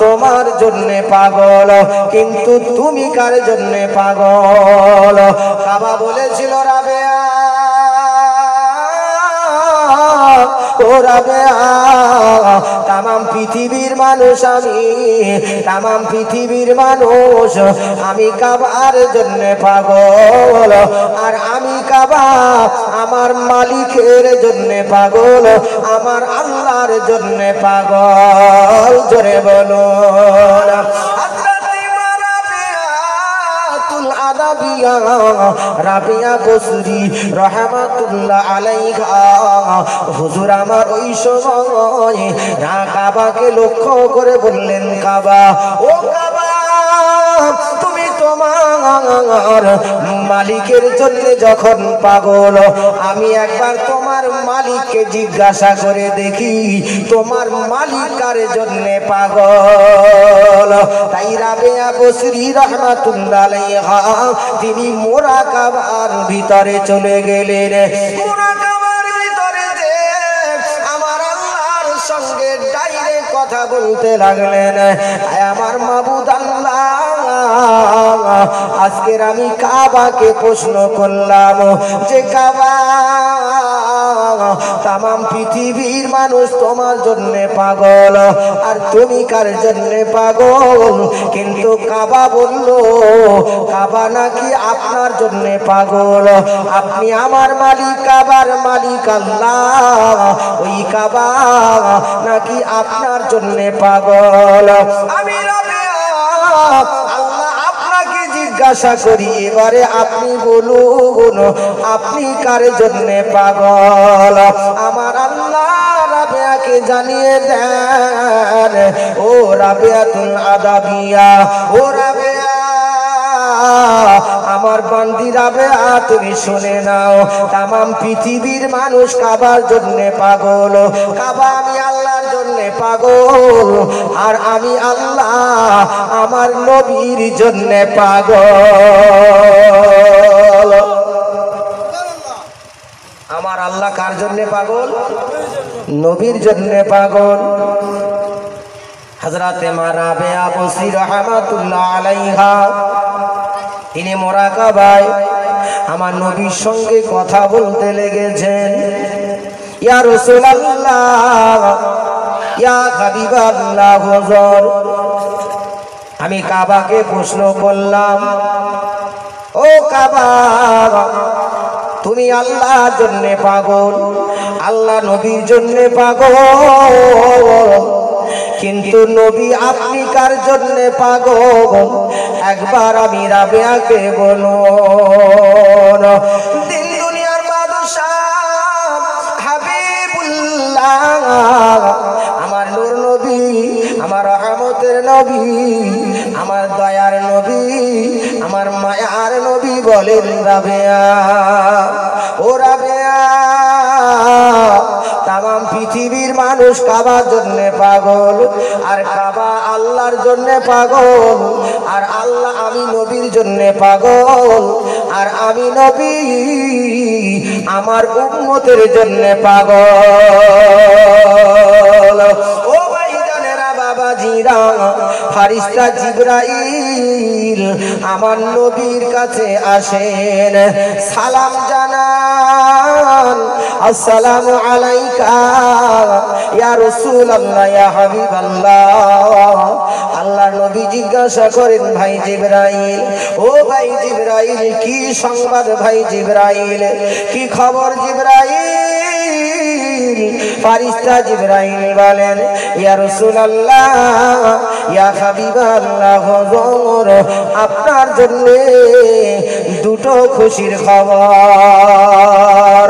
তোমার জন্য পাগল, কিন্তু তুমি কার জন্য পাগল? কাবা বলেছিল, রাবেয়া, ও রাবেয়া, তামাম পৃথিবীর মানুষ আমি, তামাম পৃথিবীর মানুষ আমি কাবার জন্য পাগল, আর আমি কাবা আমার মালিকের জন্য পাগল, আমার আল্লাহর জন্য পাগল। জোরে বলো। রাবিয়া বসরি রাহমাতুল্লাহ আলাইহা, হুজুর আমার ওই সময় কাবাকে লক্ষ্য করে বললেন, কাবা, ও কাবা, তুমি তোমার মালিকের জন্য যখন পাগল, আমি একবার তোমার মালিককে জিজ্ঞাসা করে দেখি তোমার মালিক কার জন্য পাগল। তাই রাবিয়া বসরি রাহমাতুল্লাহ আলাইহা তিনি মুরাকাবার ভিতরে চলে গেলেন। মুরাকাবার ভিতরে যে আমার আল্লাহর সঙ্গে ডাইরেক্ট কথা বলতে লাগলেন, আমার মাবুদ আল্লাহ, আজকের আমি কাবাকে প্রশ্ন করলাম যে কাবা, তামাম পৃথিবীর মানুষ তোমার জন্য পাগল, আর তুমি কার জন্য পাগল? কিন্তু কাবা বলল, কাবা নাকি আপনার জন্য পাগল, আপনি আমার মালিক, কাবার মালিক আল্লাহ, ওই কাবা নাকি আপনার জন্য পাগল। আমি আল্লাহ আপনাকে জিজ্ঞাসা করি, এবারে আপনি বলুন আপনি কার জন্য পাগল? আমার আল্লাহ রাবিয়াকে জানিয়ে দেন, ও রাবিয়াতুল আদাবিয়া, ও রাবিয়া, আমার বান্দি রাবেয়া তুমি শুনে নাও, তামাম পৃথিবীর মানুষ কাবার জন্য পাগল, কাবা আমি আল্লাহর জন্য পাগল, আর আমি আল্লাহ আমার নবীর জন্য পাগল। আমার আল্লাহ কার জন্য পাগল? নবীর জন্য পাগল। হযরতে মা রাবেয়া বসরি রাহমাতুল্লাহ আলাইহা তিনি মুরাকাবায় আমার নবীর সঙ্গে কথা বলতে লেগেছেন। ইয়া রাসূলুল্লাহ, ইয়া হাবিবাল্লাহ, হুজুর আমি কাবাকে প্রশ্ন করলাম, ও কাবা তুমি আল্লাহর জন্য পাগল, আল্লাহ নবীর জন্য পাগল, কিন্তু নবী আপনি কার জন্য পাগল? একবার আমি রাবেয়াকে বলুন। দিন দুনিয়ার বাদশাহ হাবিবুল্লাহ, আমার নূর নবী, আমার রহমতের নবী, আমার দয়ার নবী, আমার মায়ার নবী বলেন রাবেয়া, ও রাবেয়া তামাম পৃথিবীর মানুষ কাবার জন্য পাগল, আর কাবা আল্লাহর জন্য পাগল, আর আল্লাহ আমি নবীর জন্য পাগল, আর আমি নবী আমার উম্মতের জন্য পাগল। ও ভাইজানেরা, বাবাজিরা, ফারিস্তা জিবরাইল আমার নবীর কাছে আসেন, সালাম জানান, আসসালামু আলাইকা ইয়া রাসূলুল্লাহ, ইয়া হাবিবাল্লাহ। আল্লাহর নবী জিজ্ঞাসা করেন, ভাই জিবরাইল, ও ভাই জিবরাইল, কি সংবাদ ভাই জিবরাইল, কি খবর জিবরাইল? ফারিস্তা জিবরাইল বলেন, ইয়া রাসূলুল্লাহ, ইয়া হাবিবাল্লাহ, হুজুর আপনার জন্য দুটো খুশির খবর।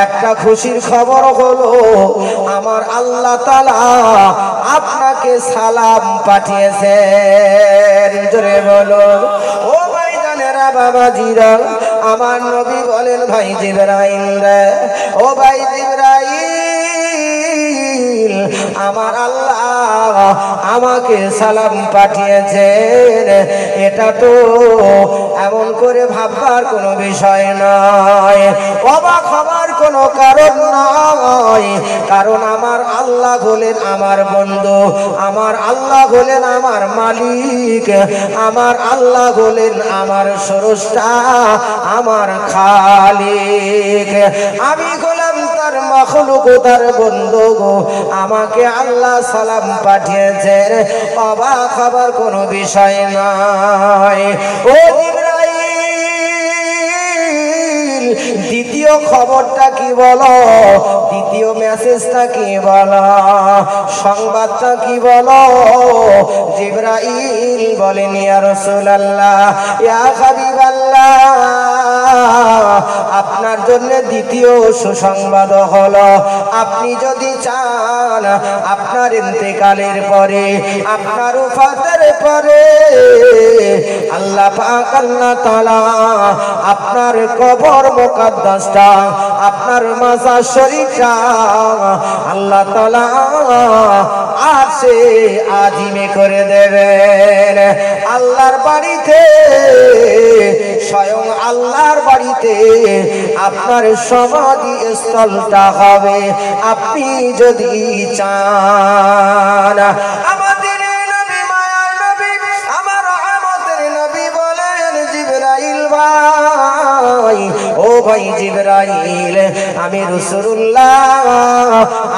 একটা খুশির খবর হলো আমার আল্লাহ তাআলা আপনাকে সালাম পাঠিয়েছেন। জোরে বলুন। ও ভাইজানেরা, বাবাজিরা, আমার নবী বলেন, ভাই জিবরাইল, ও ভাই জিবরাইল, আমার আল্লাহ আমাকে সালাম পাঠিয়েছেন, এটা তো এমন করে ভাববার কোনো বিষয় নয়, অবাক হবার কোনো কারণ নয়, কারণ আমার আল্লাহ হলেন আমার বন্ধু, আমার আল্লাহ হলেন আমার মালিক, আমার আল্লাহ হলেন আমার স্রষ্টা, আমার খালিক, আমি হলাম তার মাখলুক, তার বন্ধু, আমাকে আল্লাহ সালাম পাঠিয়েছেন, অবাক হবার কোনো বিষয় নয়। ও জিবরাইল, দ্বিতীয় খবরটা কি বলো, দ্বিতীয় মেসেজটা কি বলো, সংবাদটা কি বলো? জিবরাইল বলেন, ইয়া রাসূলুল্লাহ, ইয়া হাবিবাল্লাহ, আপনার জন্য দ্বিতীয় সুসংবাদ হলো, আপনি যদি চান আপনার ইন্তেকালের পরে, আপনার ওফাতের পরে আল্লাহ পাক আল্লাহ তাআলা আপনার কবর মুকদ্দাসটা, আপনার মাজার শরীফটা আল্লাহ তাআলা আরশে আজিমে করে দেবেন। আল্লাহর বাড়িতে, স্বয়ং আল্লাহর বাড়িতে আপনার সমাধি স্থলটা হবে, আপনি যদি চান। আমাদের নবী, মায়ার নবী, আমার রহমতের নবী বলেন, জিবরাইল ভাই, ও ভাই জিবরাইল, আমি রাসূলুল্লাহ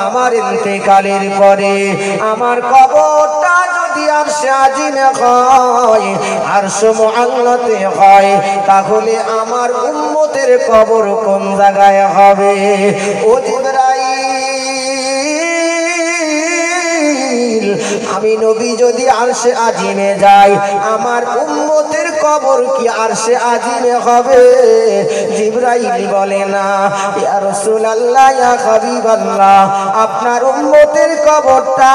আমার ইন্তেকালের পরে আমার কবরটা যদি আরশে আজিমে হয়, আরশে মুআল্লাতে হয়, তাহলে আমার উম্মতের কবর কোন জায়গায় হবে? ও জিবরাইল, আমি নবী যদি আরশে আজিমে যাই, আমার উম্মতের কবর কবর কি আরশে আজিমে হবে? জিবরাইল বলে না, ইয়া রাসূলুল্লাহ, ইয়া হাবিবাল্লাহ, আপনার উম্মতের কবরটা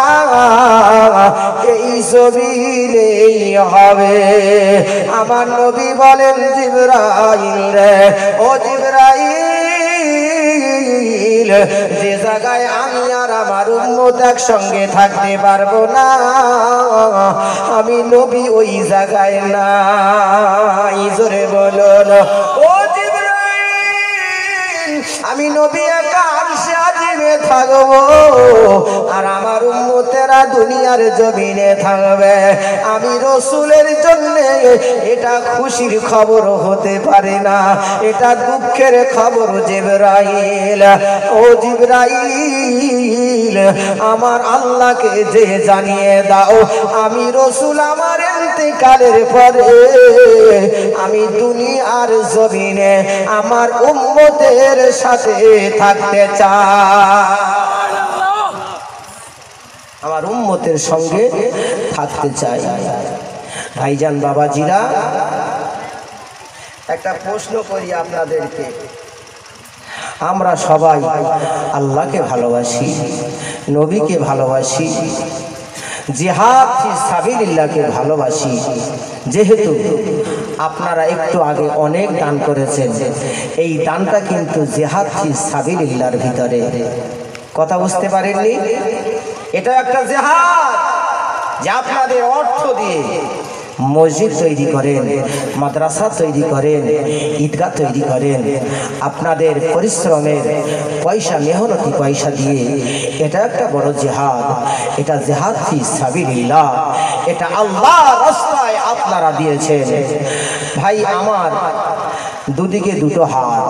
এই জমিনেই হবে। আমার নবী বলেন, জিবরাইল রে, ও জিবরাইল, যে জায়গায় আমি আর আমার উম্মত একসঙ্গে থাকতে পারবো না, আমি নবী ওই জায়গায় নাই। জোরে বলুন, ও জিবরাইল, আমি নবী একা আরশে আজিমে থাকবো, আর আমার উম্মতেরা দুনিয়ার জমিনে থাকবে। আমি রাসূলের জন্য এটা খুশির খবর হতে পারে না, এটা দুঃখের খবর। জিবরাইল, ও জিবরাইল, আমার আল্লাহকে যে জানিয়ে দাও, আমি রাসূল আমার ইন্তেকালের পরে আমি দুনিয়ার জমিনে আমার উম্মতের সাথে থাকতে চাই, আমার উম্মতের সঙ্গে থাকতে চাই। ভাইজান, বাবাজিরা, একটা প্রশ্ন করি আপনাদেরকে। আমরা সবাই আল্লাহকে ভালোবাসি, নবীকে ভালোবাসি, জিহাদ ফি সাবিলিল্লাহকে ভালোবাসি। যেহেতু আপনারা একটু আগে অনেক দান করেছেন, এই দানটা কিন্তু জিহাদ ফি সাবিলিল্লাহর ভিতরে। কথা বুঝতে পারেননি? এটা একটা জিহাদ, যে আপনাদের অর্থ দিয়ে মসজিদ তৈরি করেন, মাদ্রাসা তৈরি করেন, ঈদগাহ তৈরি করেন, আপনাদের পরিশ্রমের পয়সা, মেহনতি পয়সা দিয়ে, এটা একটা বড় জিহাদ। এটা জিহাদ ফি সাবিলিল্লাহ, এটা আল্লাহর রাস্তায় আপনারা দিয়েছেন। ভাই আমার, দুদিকে দুটো হাত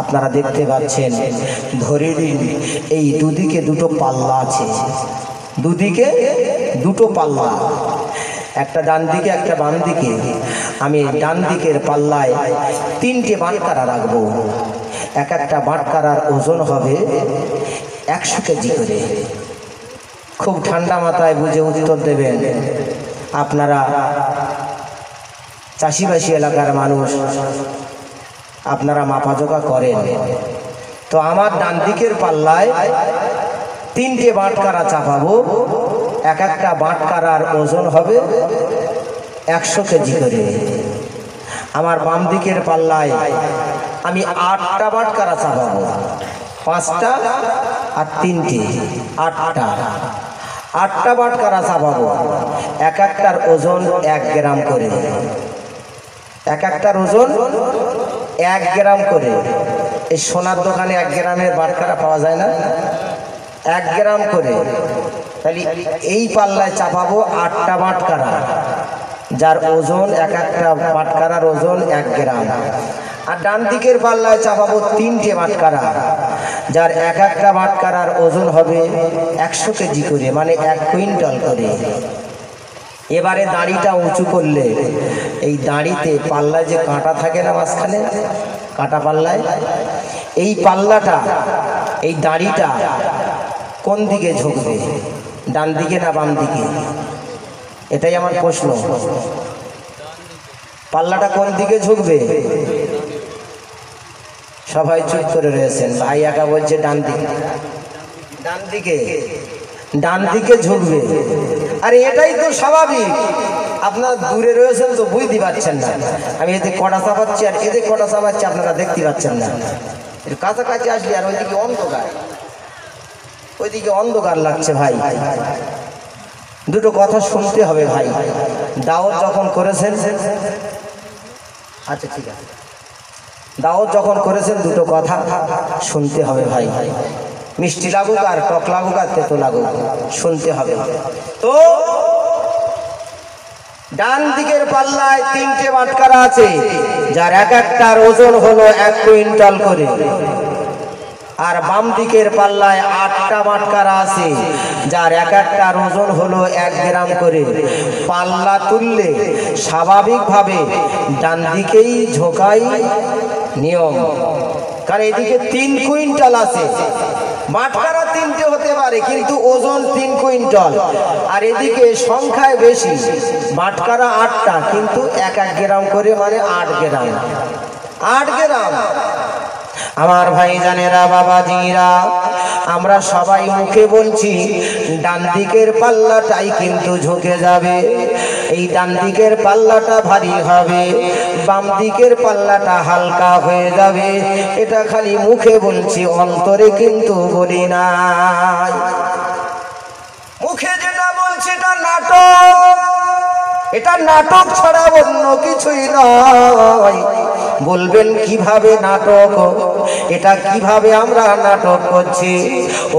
আপনারা দেখতে পাচ্ছেন, ধরে দিন এই দুদিকে দুটো পাল্লা আছে, দুদিকে দুটো পাল্লা, একটা ডান দিকে একটা বাম দিকে। আমি ডান দিকের পাল্লায় 3টে বাটকারা রাখবো। এক একটা বাটকারার ওজন হবে 100 কেজি করে। খুব ঠান্ডা মাথায় বুঝে উত্তর দেবেন। আপনারা চাষিবাসী এলাকার মানুষ, আপনারা মাপাজোকা করেন। তো আমার ডান দিকের পাল্লায় 3টে বাটকারা চাপাবো, এক একটা বাটকারার ওজন হবে 100 কেজি করে। আমার বাম দিকের পাল্লায় আমি 8টা বাটকারা চাপাবো, 5টা আর 3টে, 8টা বাটকারা চাপাবো। এক একটার ওজন 1 গ্রাম করে, এক একটার ওজন 1 গ্রাম করে। এই সোনার দোকানে 1 গ্রামের বাটকারা পাওয়া যায় না? 1 গ্রাম করে। তাহলে এই পাল্লায় চাপাবো 8টা বাটকারা, যার ওজন, এক একটা বাটকারার ওজন 1 গ্রাম। আর ডান দিকের পাল্লায় চাপাবো 3টে বাটকারা, যার এক একটা বাটকারার ওজন হবে 100 কেজি করে, মানে 1 কুইন্টাল করে। এবারে দাঁড়িটা উঁচু করলে, এই দাঁড়িতে পাল্লায় যে কাঁটা থাকে না মাঝখানে, কাঁটা পাল্লায়, এই পাল্লাটা, এই দাঁড়িটা কোন দিকে ঝুঁকবে? ডান দিকে না বাম দিকে? এটাই আমার প্রশ্ন। পাল্লাটা কোন দিকে ঝুঁকবে? সবাই চুপ করে রয়েছেন। ভাই একা বলছে ডান দিকে। ডান দিকে, ডান দিকে ঝুঁকবে। আরে এটাই তো স্বাভাবিক। আপনারা দূরে রয়েছেন তো বুঝতে পারছেন না। আমি এতে কটা চাপাচ্ছি আর এতে কটা চাপাচ্ছি, আপনারা দেখতে পাচ্ছেন না। এর কাছাকাছি আসলে আর ওইদিকে অন্ধকার, ওইদিকে অন্ধকার লাগছে। ভাই, দুটো কথা শুনতে হবে ভাই। দাওয়াত যখন করেছেন, আচ্ছা ঠিক আছে, দাওয়াত যখন করেছেন দুটো কথা শুনতে হবে ভাই। মিষ্টি লাগুক আর টক লাগুক আর তেতো লাগুক, শুনতে হবে। তো ডান দিকের পাল্লায় 3টে বাটকারা আছে, যার এক একটার ওজন হলো 1 কুইন্টাল করে। আর বাম দিকের পাল্লায় 8টা বাটকারা আছে, যার এক একটার ওজন হলো 1 গ্রাম করে। পাল্লা তুললে স্বাভাবিকভাবে ডান দিকেই ঝোঁকাই নিয়ম, কারণ এদিকে 3 কুইন্টাল আছে, বাটখারা তিনটে হতে পারে কিন্তু ওজন 3 কুইন্টাল, আর এদিকে সংখ্যায় বেশি, বাটখারা 8টা কিন্তু 1 গ্রাম করে, মানে 8 গ্রাম। 8 গ্রাম। আমার ভাইজানেরা, বাবাজিরা, আমরা সবাই মুখে বলছি ডান দিকের পাল্লাটাই কিন্তু ঝুঁকে যাবে, এই ডান দিকের পাল্লাটা ভারী হবে, বাম দিকের পাল্লাটা হালকা হয়ে যাবে। এটা খালি মুখে বলছি, অন্তরে কিন্তু বলি না। মুখে যেটা বলছি এটা নাটক, এটা নাটক ছাড়া অন্য কিছুই নয়। বলবেন কিভাবে নাটক, এটা কিভাবে আমরা নাটক করছি?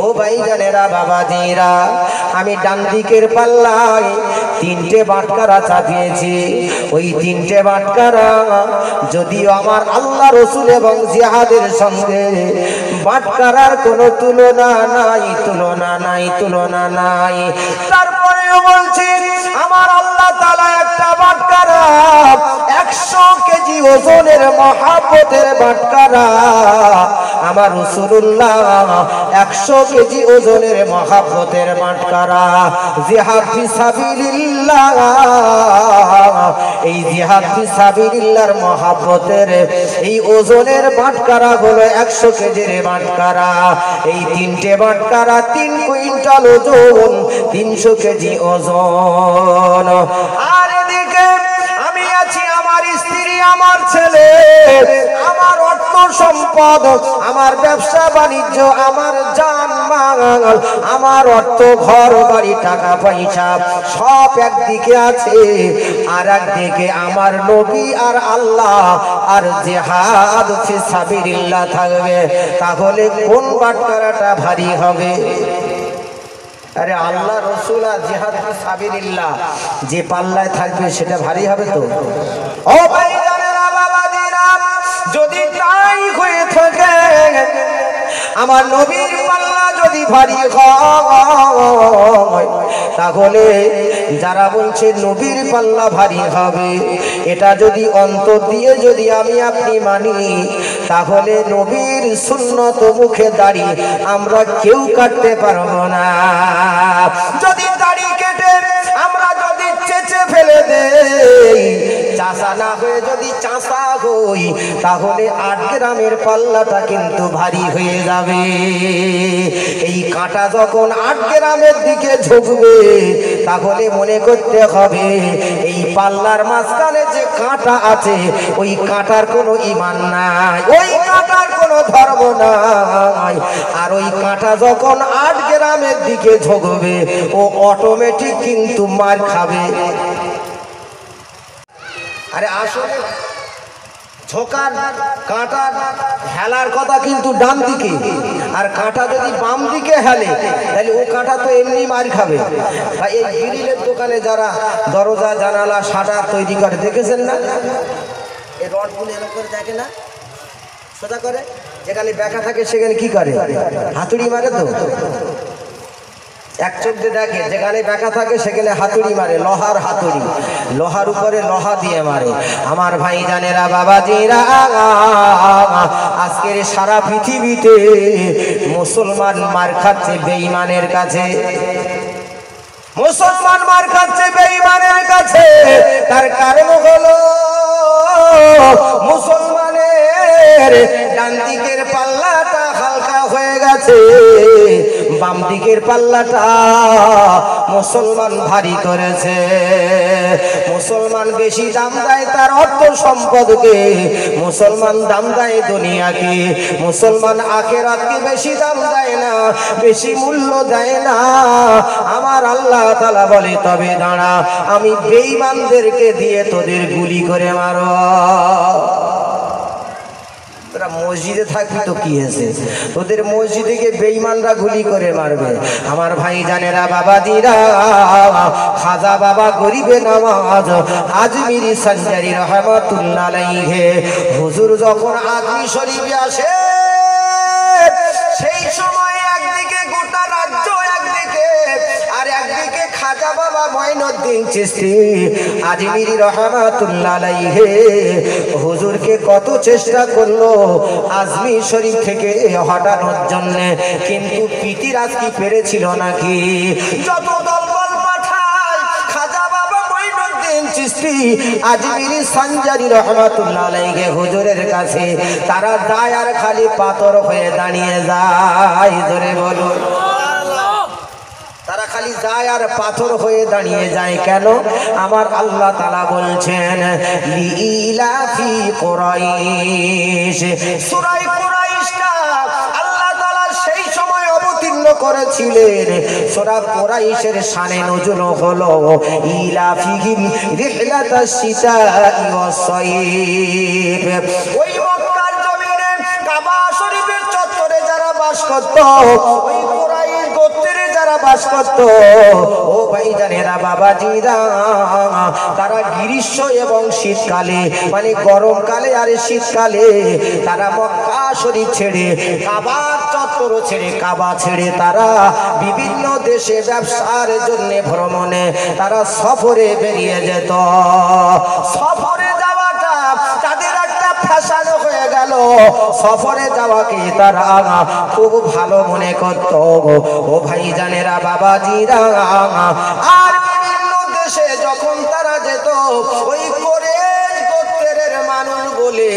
ও ভাইজানেরা, বাবাজিরা, আমি ডান দিকের পাল্লায় 3টে বাটখারা চাপিয়েছি। ওই 3টে বাটখারা যদিও আমার আল্লাহ রসুল এবং জিহাদের সঙ্গে বাটখারার কোনো তুলনা নাই, তুলনা নাই, তুলনা নাই। তারপরেও বলছি আমার আল্লাহ তাআলা একটা বাটখারা 100 কেজি ওজনের মহাব্বতের বাটখারা, আমার রাসূলুল্লাহ 100 কেজি ওজনের মহাব্বতের বাটখারা জিহাদ ফি সাবিলিল্লাহ, এই জিহাদ ফি সাবিলিল্লাহর মহাব্বতের এই ওজনের বাটখারা হলো 100 কেজির বাটখারা। এই 3টে বাটখারা 3 কুইন্টাল ওজন, 300 কেজি ওজন। আর এদিকে আমি আছি, আমার স্ত্রী, আমার ছেলে, আমার অর্থ সম্পদ, আমার ব্যবসা বাণিজ্য, আমার জানমাল, আমার অর্থ, ঘর বাড়ি, টাকা পয়সা সব একদিকে আছে, আর একদিকে আমার নবী আর আল্লাহ আর জিহাদ ফি সাবিলিল্লাহ থাকবে। তাহলে কোন বাটখারাটা ভারী হবে? আরে আল্লাহ রসুল আর জিহাদ ফি সাবিলিল্লাহ যে পাল্লায় থাকবে সেটা ভারী হবে তো। ও ভাইজানেরা, বাবাজিরা, যদি তাই হয়ে থাকে, আমার নবীর পাল্লা যদি ভারী হয়, তাহলে যারা বলছে নবীর পাল্লা ভারী হবে, এটা যদি অন্তর দিয়ে যদি আমি আপনি মানি, তাহলে নবীর সুন্নত মুখে দাড়ি আমরা কেউ কাটতে পারবো না। যদি দাড়ি কেটে আমরা যদি চেঁচে ফেলে দেই, চাষা না হয়ে যদি চাষা হই, তাহলে 8 গ্রামের পাল্লাটা কিন্তু ভারী হয়ে যাবে। এই কাঁটা যখন 8 গ্রামের দিকে ঝুঁকবে, তাহলে মনে করতে হবে এই পাল্লার মাঝখানে যে কাঁটা আছে, ওই কাঁটার কোনো ঈমান নাই, ওই কাঁটার কোনো ধর্ম নাই। আর ওই কাঁটা যখন 8 গ্রামের দিকে ঝুঁকবে, ও অটোমেটিক কিন্তু মার খাবে। আরে আসলে ঝোকার কাঁটার হেলার কথা কিন্তু ডান দিকে, আর কাঁটা যদি বাম দিকে হেলে, তাহলে ও কাঁটা তো এমনি মার খাবে। ভাই, এই গ্রিলের দোকানে যারা দরজা জানালা শাটার তৈরি করে দেখেছেন না? এই রডগুলো এরকম করে দেখে না, সোজা করে, যেখানে ব্যাকা থাকে সেখানে কি করে? হাতুড়ি মারে তো। এক চোখ দিয়ে দেখে, যেখানে ব্যাকা থাকে সেখানে হাতুড়ি মারে, লোহার হাতুড়ি, লোহার উপরে লোহা দিয়ে মারে। আমার ভাইজানেরা, বাবাজিরা, আজকের সারা পৃথিবীতে মুসলমান মার খাচ্ছে বেঈমানের কাছে, মুসলমান মার খাচ্ছে বেঈমানের কাছে। তার কারণ হলো মুসলমানের ডান দিকের পাল্লাটা হালকা হয়ে গেছে, বাম দিকের পাল্লাটা মুসলমান ভারী করেছে। মুসলমান বেশি দাম দেয় তার অর্থ সম্পদকে, মুসলমান দাম দেয় দুনিয়াকে, মুসলমান আখিরাতকে বেশি দাম দেয় না, বেশি মূল্য দেয় না। আমার আল্লাহ তাআলা বলে, তবে দাঁড়া, আমি বেঈমানদেরকে দিয়ে তোদের গুলি করে মারো। তোরা মসজিদে থাকবি তো কি হয়েছে, তোদের মসজিদে গিয়ে বেঈমানরা গুলি করে মারবে। আমার ভাইজানেরা, বাবাজিরা, খাজা বাবা গরিবে নামাজ আজমিরি সঞ্জারি রহমাতুল্লাহ আলাইহি হুজুর যখন আজমি শরীফে আসে, সেই সময় একদিকে গোটা রাজ্য একদিকে, আর একদিকে খাজা বাবা মাইনুদ্দিন চিশতি আজমিরি রহমাতুল্লাহ আলাইহি হুজুরকে কত চেষ্টা করলো আজমির শরীফ থেকে হটানোর জন্য, কিন্তু পিতিরাজ কি পেরেছিল নাকি? যত দলবল পাঠায় খাজা বাবা মাইনুদ্দিন চিশতি আজমিরি সানজারি রহমাতুল্লাহ আলাইহি হুজুরের কাছে তারা যায় আর খালি পাথর হয়ে দাঁড়িয়ে যায়। জোরে বলুন, তারা খালি যায় আর পাথর হয়ে দাঁড়িয়ে যায়। কেন? আমার আল্লাহ তাআলা বলছেন লিইলাফি কুরাইশ, সূরা কুরাইশটা আল্লাহ তাআলা সেই সময় অবতীর্ণ করেছিলেন। সূরা কুরাইশের শানে নজুল হলো ইলাফিহিম রিহলাতাশ শিতাই ওয়াস সাইফ। ওই মক্কার জমিনে কাবা শরীফের চত্বরে যারা বাস করত, ওই কুরাইশ গোত্রের যারা বাস করত, ও ভাইজানেরা বাবাজিরা, তারা গ্রীষ্ম এবং শীতকালে মানে গরমকালে আর শীতকালে তারা মক্কা শরীফ ছেড়ে কাবার চত্বর ছেড়ে কাবা ছেড়ে তারা বিভিন্ন দেশে ব্যবসার জন্য ভ্রমণে তারা সফরে বেরিয়ে যেত। সফরে যাওয়াটা তাদের একটা ফ্যাশন হয়ে গেল। সফরে যাওয়াকে তারা খুব ভালো মনে করত। ও ভাইজানেরা বাবাজিরা, আর বিভিন্ন দেশে যখন তারা যেত, ওই কুরাইশ গোত্রের মানুষ বলে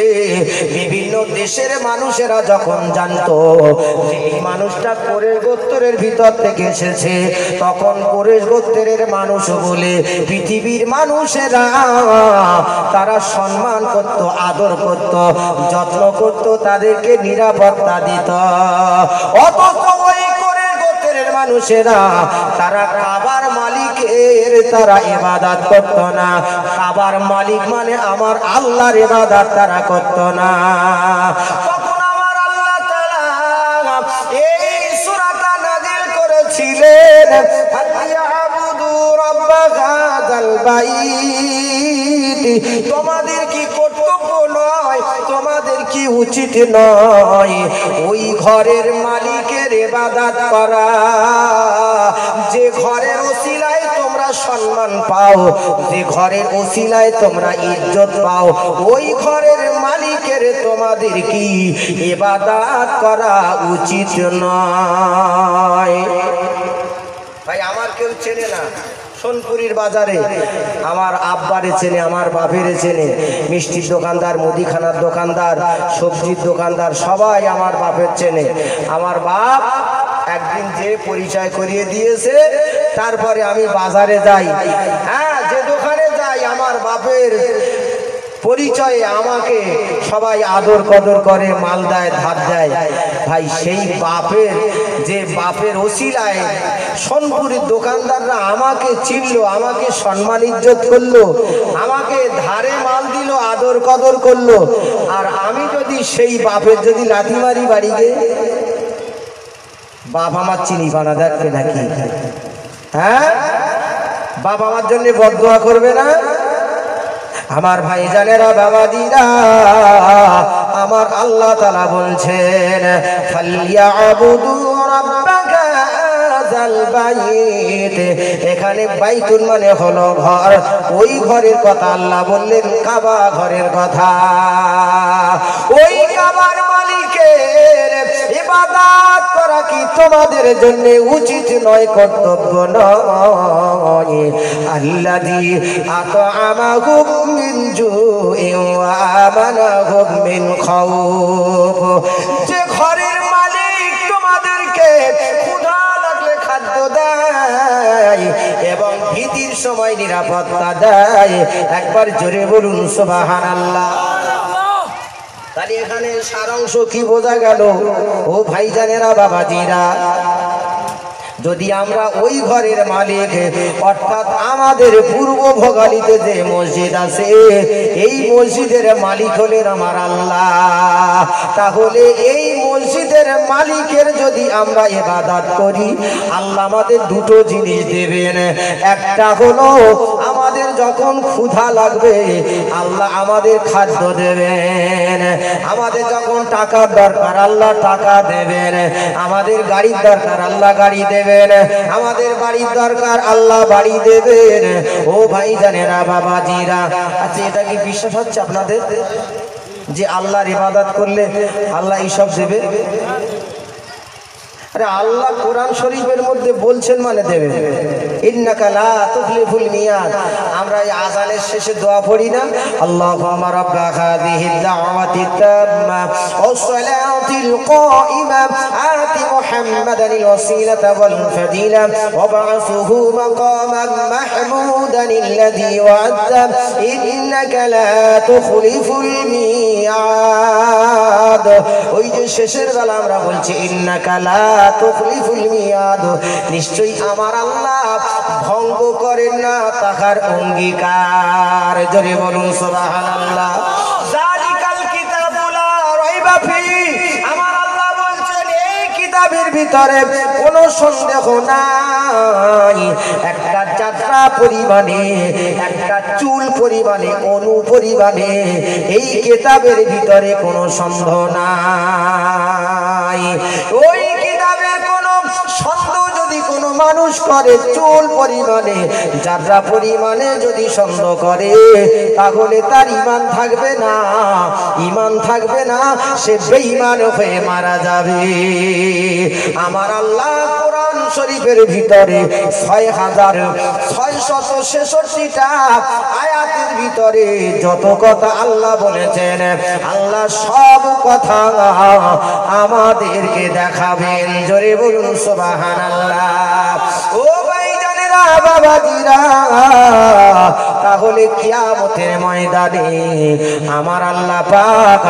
বিভিন্ন দেশের মানুষেরা যখন জানতো যে এই মানুষটা কুরাইশ গোত্রের ভিতর থেকে এসেছে, তখন কুরাইশ গোত্রের মানুষ বলে পৃথিবীর মানুষেরা তারা সম্মান করত, আদর করত, যত্ন করত, তাদেরকে নিরাপত্তা দিত। অথচ ওই কুরাইশ গোত্রের মানুষেরা তারা কাবার মালিকের তারা ইবাদত করত না। কাবার মালিক মানে আমার আল্লাহর ইবাদত তারা করত না। তখন আমার আল্লাহ তাআলা এই সূরাটা নাযিল করেছিলেন, ফালিয়াবুদু রাব্ব হাযাল বাইত। তোমাদের কি কর্তব্য নয়, তোমাদের কি উচিত নয় ওই ঘরের মালিকের ইবাদত করা? যে ঘরের ওসিলায় তোমরা সম্মান পাও, যে ঘরের ওসিলায় তোমরা ইজ্জত পাও, ওই ঘরের মালিকের তোমাদের কি ইবাদত করা উচিত নয়? ভাই আমার কেউ চেনে না সোনপুরীর বাজারে, আমার আব্বারে চেনে, আমার বাপেরে চেনে, মিষ্টির দোকানদার, মুদিখানার দোকানদার, সবজির দোকানদার, সবাই আমার বাপের চেনে। আমার বাপ একদিন যে পরিচয় করিয়ে দিয়েছে, তারপরে আমি বাজারে যাই, হ্যাঁ যে দোকানে যাই আমার বাপের পরিচয়ে আমাকে সবাই আদর কদর করে, মাল দেয়, ধার দেয়। ভাই সেই বাপের যে বাপের ওসিলায় সোনপুরের দোকানদাররা আমাকে চিনলো, আমাকে সম্মান ইজ্জত করলো, আমাকে ধারে মাল দিল, আদর কদর করলো, আর আমি যদি সেই বাপের যদি লাথি মারি বাড়ি গিয়ে, বাপ আমার চিনি পানা দেখবে নাকি? হ্যাঁ, বাপ আমার জন্য বদদোয়া করবে না? আমার ভাইজানেরা বাবাদিরা, আমার আল্লাহ তাআলা বলছেন ফালিয়াবুদু রাব্বাকা হাযাল বাইত। এখানে বাইতুল মানে হলো ঘর, ওই ঘরের কথা আল্লাহ বললেন, কাবা ঘরের কথা। ওই কাবার মালিকের ইবাদত করা কি তোমাদের জন্য উচিত নয়, কর্তব্য নয়? আল্লাযী আত'আমাহুম মিন জু'ইন ওয়া আমানাহুম মিন খাউফ। যে ঘরের মালিক তোমাদেরকে ক্ষুধা লাগলে খাদ্য দেয় এবং ভীতির সময় নিরাপত্তা দেয়, একবার জোরে বলুন সুবহানাল্লাহ। তাহলে এখানে সারাংশ কি বোঝা গেল? ও ভাইজানেরা বাবাজিরা, যদি আমরা ওই ঘরের মালিক অর্থাৎ আমাদের পূর্ব ভোগালীতে যে মসজিদ আছে, এই মসজিদের মালিক হলেন আমার আল্লাহ, তাহলে এই মসজিদের মালিকের যদি আমরা ইবাদত করি, আল্লাহ আমাদের দুটো জিনিস দেবেন। একটা হলো আমাদের আমাদের যখন ক্ষুধা লাগবে আল্লাহ আমাদের খাদ্য দেবেন, আমাদের যখন টাকার দরকার আল্লাহ টাকা দেবেন, আমাদের গাড়ির দরকার আল্লাহ গাড়ি দেবেন, আমাদের বাড়ির দরকার আল্লাহ বাড়ি দেবেন। ও ভাইজানেরা বাবাজিরা, আচ্ছা এটা কি বিশ্বাস হচ্ছে আপনাদের যে আল্লাহর ইবাদত করলে আল্লাহ এইসব দেবে? আরে আল্লাহ কোরআন শরীফের মধ্যে বলছেন মানে দেবে। ইন্নাকা লা তুখলিফুল মিয়াদ। আমরা এই আযানের শেষে দোয়া পড়ি না, আল্লাহুম্মা রাব্বা হাযিহিদ দাওয়াতিত তাম্মা ওয়াস সালাতিল কাইমা আতি মুহাম্মাদানিল ওয়াসিলাতা ওয়াল ফাদিলা ওয়া বা'আসুহু মাকামান মাহমুদান আল্লাযী ওয়া'আদতা ইন্নাকা লা তুখলিফুল মিয়াদ। ওই যে শেষের বেলা আমরা বলছি ইন্নাকা লা তুখলিফুল মিয়াদ, নিশ্চয়ই আমার আল্লাহ ভঙ্গ করেন না তাহার অঙ্গীকার। জোরে বলুন সুবহানাল্লাহ। যালিকাল কিতাবু লা রাইবা ফিহি, আমার আল্লাহ বলছেন এই কিতাবের ভিতরে কোনো সন্দেহ নাই। একটা যাত্রা পরিমাণে, একটা চুল পরিমাণে, অনু পরিমাণে এই কিতাবের ভিতরে কোনো সন্দেহ নাই। ওই সন্দেহ যদি কোনো মানুষ করে চুল পরিমাণে, যাত্রা পরিমাণে যদি সন্দেহ করে, তাহলে তার ঈমান থাকবে না, ঈমান থাকবে না, সে বেঈমান হয়ে মারা যাবে। আমার আল্লাহ কোরআন শরীফের ভিতরে 6666টা আয়াতের ভিতরে যত কথা আল্লাহ বলেছেন, আল্লাহ সব কথা আমাদেরকে দেখাবেন। জোরে বলুন সুবহানাল্লাহ। ও ভাইজানেরা বাবাজিরা, তাহলে কিয়ামতের ময়দানে আমার আল্লাহ পাক,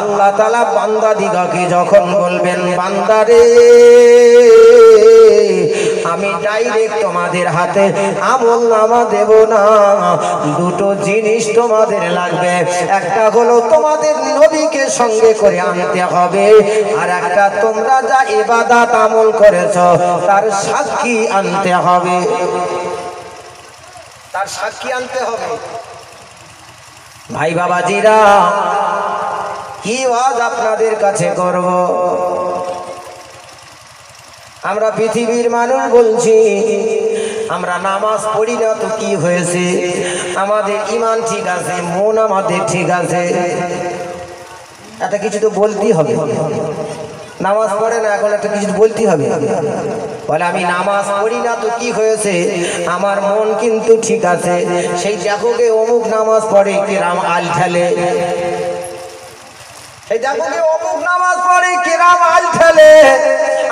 আল্লাহ তাআলা বান্দাদিগকে যখন বলবেন, বান্দারে আমি ডাইরেক্ট তোমাদের হাতে আমলনামা দেব না, দুটো জিনিস তোমাদের লাগবে। একটা হলো তোমাদের নবীকে সঙ্গে করে আনতে হবে, আর একটা তোমরা যা ইবাদত আমল করেছো তার সাক্ষী আনতে হবে, তার সাক্ষী আনতে হবে। ভাই বাবাজিরা, কি ওয়াজ আপনাদের কাছে করব? আমরা পৃথিবীর মানুষ বলছি, আমরা নামাজ পড়ি না তো কি হয়েছে? আমাদের ঈমান ঠিক আছে, মন আমাদের ঠিক আছে, একটা কিছু তো বলতেই হবে। নামাজ পড়ে না, এখন একটা কিছু বলতেই হবে। বলে আমি নামাজ পড়ি না তো কি হয়েছে, আমার মন কিন্তু ঠিক আছে। সেই দেখো গে অমুক নামাজ পড়ে, কিরাম আল ঠেলে। সেই দেখো গে অমুক নামাজ পড়ে, কিরাম আল ঠেলে।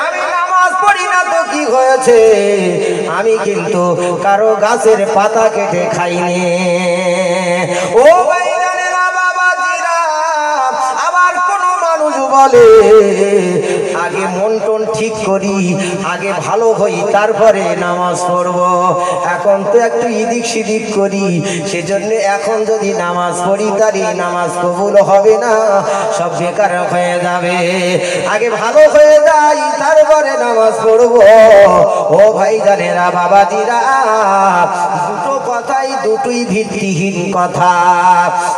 আমি নামাজ পড়ি না তো কি হয়েছে, আমি কিন্তু কারো গাছের পাতা কেটে খাইনি। ও ভাইজানেরা বাবাজিরা, আবার কোন মানুষ বলে আগে মন টন ঠিক করি, আগে ভালো হই, তারপরে নামাজ পড়ব। এখন তো একটু ইদিক সিদিক করি, সেজন্য এখন যদি নামাজ পড়ি তারই নামাজ কবুল হবে না, সব বেকার হয়ে যাবে। আগে ভালো হয়ে যাই, তারপরে নামাজ পড়ব। ও ভাইজানেরা বাবাজিরা, দুটো কথাই দুটোই ভিত্তিহীন কথা,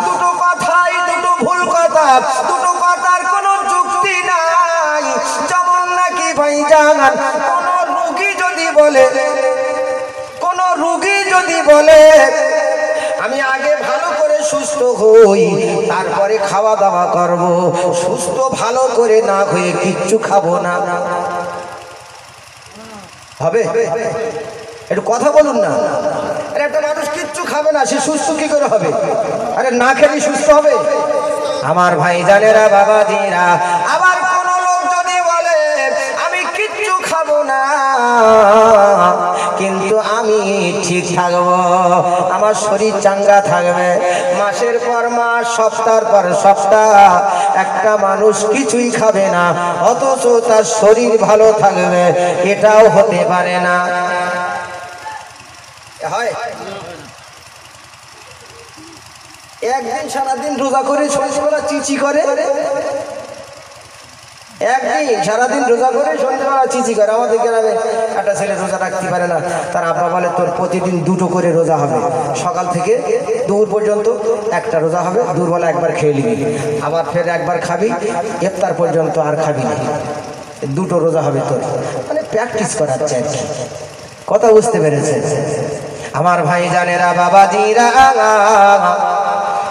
দুটো কথাই দুটো ভুল কথা, দুটো কথার কোনো যুক্তি নাই। যেমন নাকি ভাইজান কোন রোগী যদি বলে, কোন রোগী যদি বলে আমি আগে ভালো করে সুস্থ হই, তারপরে খাওয়া দাওয়া করব, সুস্থ ভালো করে না হয়ে কিচ্ছু খাবো না, হবে? একটু কথা বলুন না। আরে একটা মানুষ কিচ্ছু খাবে না, সে সুস্থ কি করে হবে? আরে না খেলে সুস্থ হবে? আমার ভাইজানেরা বাবাজিরা, আবার কোন লোক যদি বলে আমি কিচ্ছু খাবো না, কিন্তু আমি ঠিক থাকবো, আমার শরীর চাঙ্গা থাকবে, মাসের পর মাস, সপ্তাহের পর সপ্তাহ একটা মানুষ কিছুই খাবে না, অথচ তার শরীর ভালো থাকবে, এটাও হতে পারে না। হয় একদিন সারাদিন রোজা করে সকালবেলা চিচি করে, একদিন সারাদিন রোজা করে সন্ধ্যাবেলা চিচি করে। আমাদের গ্রামে একটা ছেলে রোজা রাখতে পারে না, তার আব্বা বলে তোর প্রতিদিন দুটো করে রোজা হবে, সকাল থেকে দুপুর পর্যন্ত একটা রোজা হবে, দুপুরবেলা একবার খেয়ে নিবি, আবার ফের একবার খাবি, ইফতার পর্যন্ত আর খাবি না, দুটো রোজা হবে তোর। মানে প্র্যাকটিস করাচ্ছে আর কি। কথা বুঝতে পেরেছে আমার ভাই জানেরা বাবাজিরা?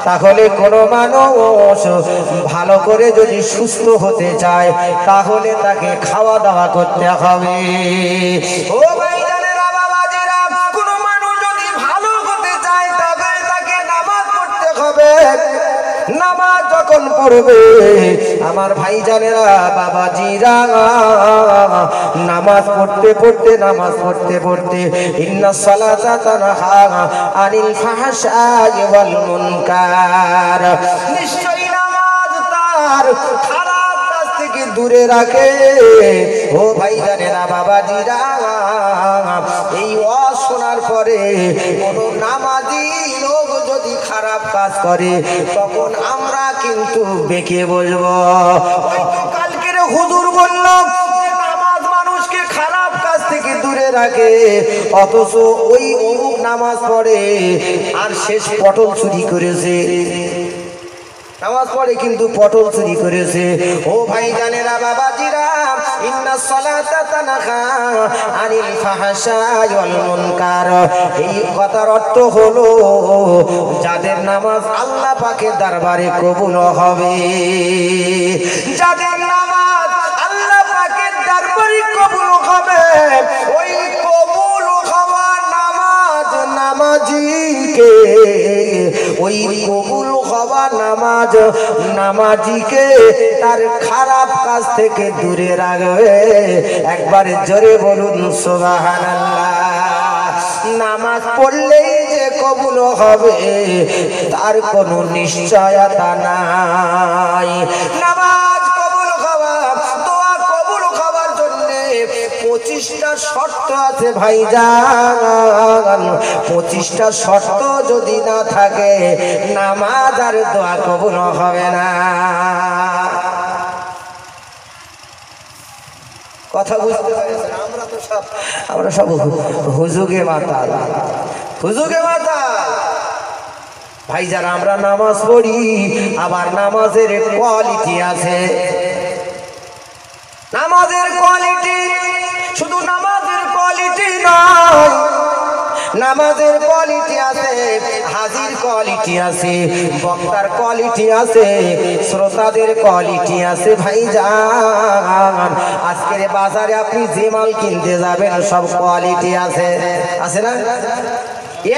তাহলে কোনো মানুষ ভালো করে যদি সুস্থ হতে চায় তাহলে তাকে খাওয়া দাওয়া করতে হবে। ও ভাই জানেরা বাবাজিরা, কোনো মানুষ যদি ভালো হতে চায় তাহলে তাকে নামাজ পড়তে হবে। নামাজ যখন পড়বে আমার ভাই জানেরা বাবাজিরা, নামাজ পড়তে পড়তে ইন্নাস সালাতা তানহা আনিল ফাহশাই ওয়াল মুনকার, নিশ্চয়ই নামাজ তার খারাপ কাজ থেকে দূরে রাখে। ও ভাই জানেরা বাবাজিরা, এই ওয়াজ শোনার পরে কোন নামাজি লোক যদি খারাপ কাজ করে তখন আমরা কিন্তু বেঁকে বসবো। ওই তো কালকের হুজুর বলল নামাজ মানুষকে খারাপ কাজ থেকে দূরে রাখে, অথচ ওই অমুক নামাজ পড়ে আর শেষ পটল চুরি করেছে, নামাজ পড়ে কিন্তু পটল চুরি করেছে। ও ভাই জানেরা বাবাজিরা, ইন্নাস সালাতা তানহা আনিল ফাহশাই ওয়াল মুনকার, এই কথার অর্থ হলো যাদের নামাজ আল্লাহ পাকের দরবারে কবুল হবে, যাদের নামাজ আল্লাহ পাকের দরবারে কবুল হবে, ওই কবুল হওয়া নামাজ নামাজিকে, ওই কবুল হওয়া নামাজ নামাজিকে তার খারাপ কাজ থেকে দূরে রাখবে। একবার জোরে বলুন সুবহানাল্লাহ। নামাজ পড়লেই যে কবুল হবে তার কোনো নিশ্চয়তা নাই। নামাজ কবুল হওয়া, দোয়া কবুল হওয়ার জন্য 25টা শর্ত আছে ভাইজান। 25টা শর্ত যদি না থাকে নামাজ আর দোয়া কবুল হবে না। কথা বুঝতে পেরেছেন? আমরা সব হুজুগে মাতাল, হুজুগে মাতাল ভাইজান। আমরা নামাজ পড়ি, আবার নামাজের কোয়ালিটি আছে। নামাজের কোয়ালিটি শুধু নামাজের কোয়ালিটি নয়, নামাজের কোয়ালিটি আছে, হাজির কোয়ালিটি আছে, বক্তার কোয়ালিটি আছে, শ্রোতাদের কোয়ালিটি আছে। ভাইজান আজকের বাজারে আপনি যে মাল কিনতে যাবেন সব কোয়ালিটি আছে, আছে না?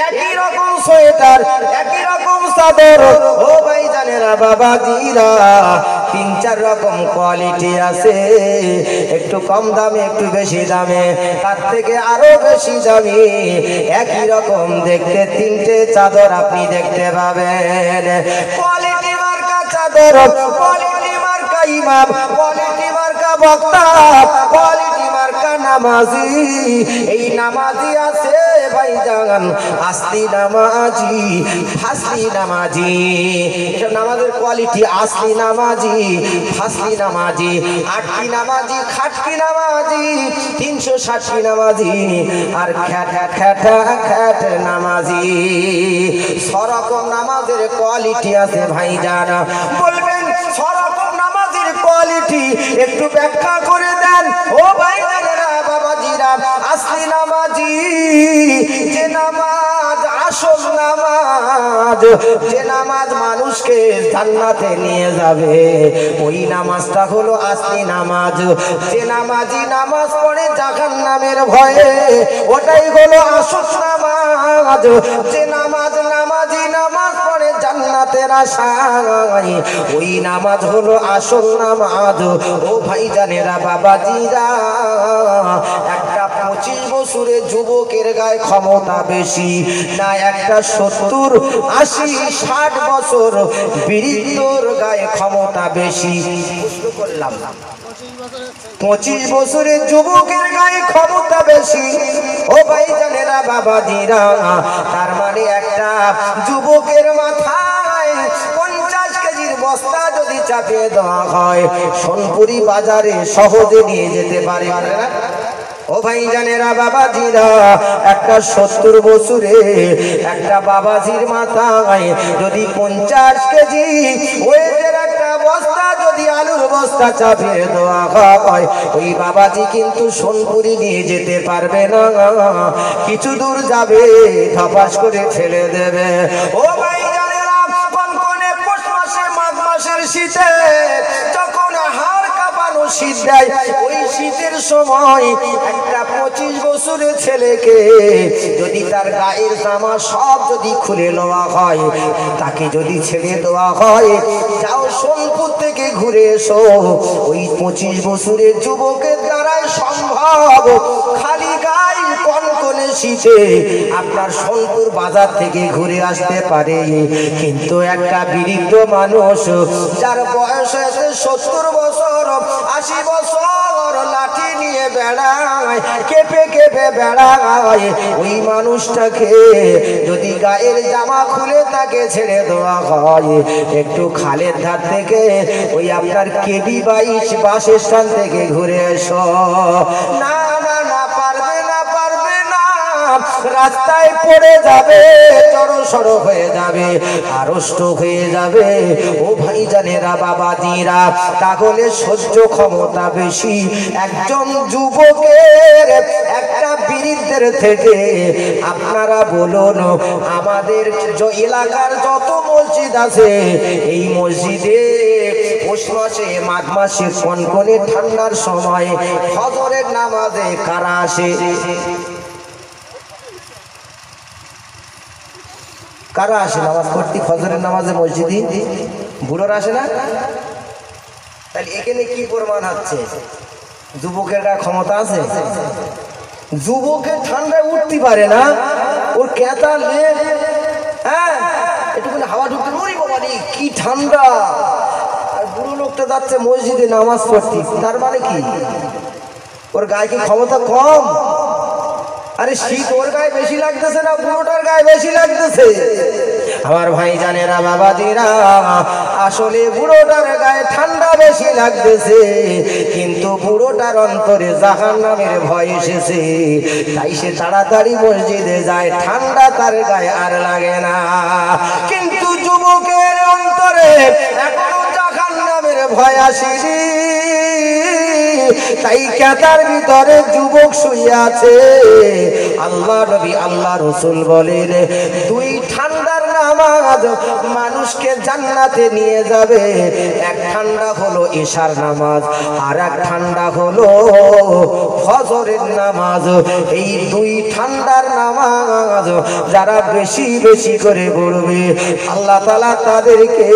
একই রকম সোয়েটার, একই রকম চাদর, ও ভাই জানেরা বাবাজিরা 3-4 রকম কোয়ালিটি আছে। একটু কম দামে, একটু বেশি দামে, তার থেকে আরো বেশি দামি, একই রকম দেখতে 3টে চাদর আপনি দেখতে পাবেন। কোয়ালিটি মার্কা চাদর, কোয়ালিটি মার্কা ইমাম, কোয়ালিটি মার্কা বক্তা, কোয়ালিটি মার্কা নামাজি। এই নামাজি আছে ভাইজান আসলি নামাজি, ফাসলি নামাজি, এসব নামাজের কোয়ালিটি। আসলি নামাজি, ফাসলি নামাজি, আটটি নামাজি, খাটকি নামাজি, 360 নামাজি, আর খ্যাট নামাজি। সরকম নামাজের কোয়ালিটি আছে ভাইজান। বলবেন সরকম নামাজের কোয়ালিটি একটু ব্যাখ্যা করে দেন। ও ভাইজানেরা বাবাজিরা, আসলি নামাজি যে নামাজ, আসল নামাজ, যে নামাজ মানুষকে জান্নাতে নিয়ে যাবে, ওই নামাজটা হলো আসলি নামাজ। যে নামাজি নামাজ পড়ে জাহান্নামের ভয়ে, ওটাই হলো আসল নামাজ। যে নামাজি নামাজ পড়ে জান্নাতের আশায়, ওই নামাজ হলো আসল নামাজ। ও ভাইজানেরা বাবাজিরা, একটা 25 বছরের যুবকের গায়ে ক্ষমতা বেশি না একটা 70, 80, 60 বছর বৃদ্ধর গায়ে ক্ষমতা বেশি? প্রশ্ন করলাম। 25 বছরের যুবকের গায়ে ক্ষমতা বেশি। ও ভাইজানেরা বাবাজিরা, তার মানে একটা যুবকের মাথায় 50 কেজির বস্তা যদি যদি চাপিয়ে দেওয়া হয় সোনপুরি বাজারে সহজে নিয়ে যেতে পারে না। ও ভাই জানেরা বাবাজিরা, একটা 70 বছরে একটা বাবাজির মাথায় যদি 50 কেজি ওয়েটের একটা বস্তা যদি আলুর বস্তা চাপিয়ে দেওয়া হয়, ওই বাবাজি কিন্তু সোনপুরি নিয়ে যেতে পারবে না, কিছু দূর যাবে ধপাস করে ফেলে দেবে। ও ভাই জানেরা, কনকনে পৌষ মাসে মাঘ মাসের শীতে যখন হাড় কাঁপানো শীত দেয়, ওই শীতের সময় একটা 25 বছরের ছেলেকে যদি তার গায়ের জামা সব যদি খুলে নেওয়া হয়, তাকে যদি ছেড়ে দেওয়া হয়, যাও সোনপুর থেকে ঘুরে এসো, ওই 25 বছরের যুবকের দ্বারাই সম্ভব খালি গায়ে কনকনে শীতে আপনার সোনপুর বাজার থেকে ঘুরে আসতে পারে। কিন্তু একটা বৃদ্ধ মানুষ যার বয়স হয়েছে 70 বছর 80 বছর লাঠি নিয়ে বেড়ায়, কেঁপে কেঁপে বেড়ায়, ওই মানুষটাকে যদি গায়ের জামা খুলে তাকে ছেড়ে দেওয়া হয়, একটু খালের ধার থেকে ওই আপনার কেবি 22 বাস স্ট্যান্ড থেকে ঘুরে এসো, না না না, পারবে না, পারবে না, রাস্তায় পড়ে যাবে, জড়সড় হয়ে যাবে, আড়ষ্ট হয়ে যাবে। ও ভাই জানেরা বাবাজিরা, তাহলে সহ্য ক্ষমতা বেশি একজন যুবকের একটা বৃদ্ধের থেকে? আপনারা বলুন, আমাদের এলাকার যত মসজিদ আছে, এই মসজিদে পৌষ মাসে মাঘ মাসে কনকনে ঠান্ডার সময় ফজরের নামাজে কারা আসে? কারা আসে নামাজ পড়তে ফজরের নামাজে মসজিদে? বুড়োরা আসে না? তাহলে এখানে কি প্রমাণ হচ্ছে? যুবকের গায়ে ক্ষমতা আছে? যুবকের ঠান্ডায় উঠতে পারে না, ওর কেতা লেগ, হ্যাঁ, একটুখানি হাওয়া ঢুকতে ওরে বাবা রে কি ঠান্ডা, আর বুড়ো লোকটা যাচ্ছে মসজিদে নামাজ পড়তে, তার মানে কি ওর গায়ে কি ক্ষমতা কম? আরে শীত ওর গায়ে বেশি লাগতেছে না বুড়োটার গায়ে বেশি লাগতেছে? আমার ভাই জানেরা বাবাজিরা, আসলে বুড়োটার গায়ে ঠান্ডা বেশি লাগতেছে, কিন্তু বুড়োটার অন্তরে জাহান্নামের ভয় এসেছে, তাই সে তাড়াতাড়ি মসজিদে যায়, ঠান্ডা তার গায়ে আর লাগে না। কিন্তু যুবকের অন্তরে এখনো জাহান্নামের ভয় আসেনি, তাই কেতার ভিতরে যুবক শুয়ে আছে। আল্লাহ নবী আল্লাহ রসুল বলেন, দুই ঠান্ডার নামাজ মানুষকে জান্নাতে নিয়ে যাবে। এক ঠান্ডা হলো ইশার নামাজ, আর এক ঠান্ডা হলো ফজরের নামাজ। এই দুই ঠান্ডার নামাজ যারা বেশি বেশি করে পড়বে, আল্লাহ তাআলা তাদেরকে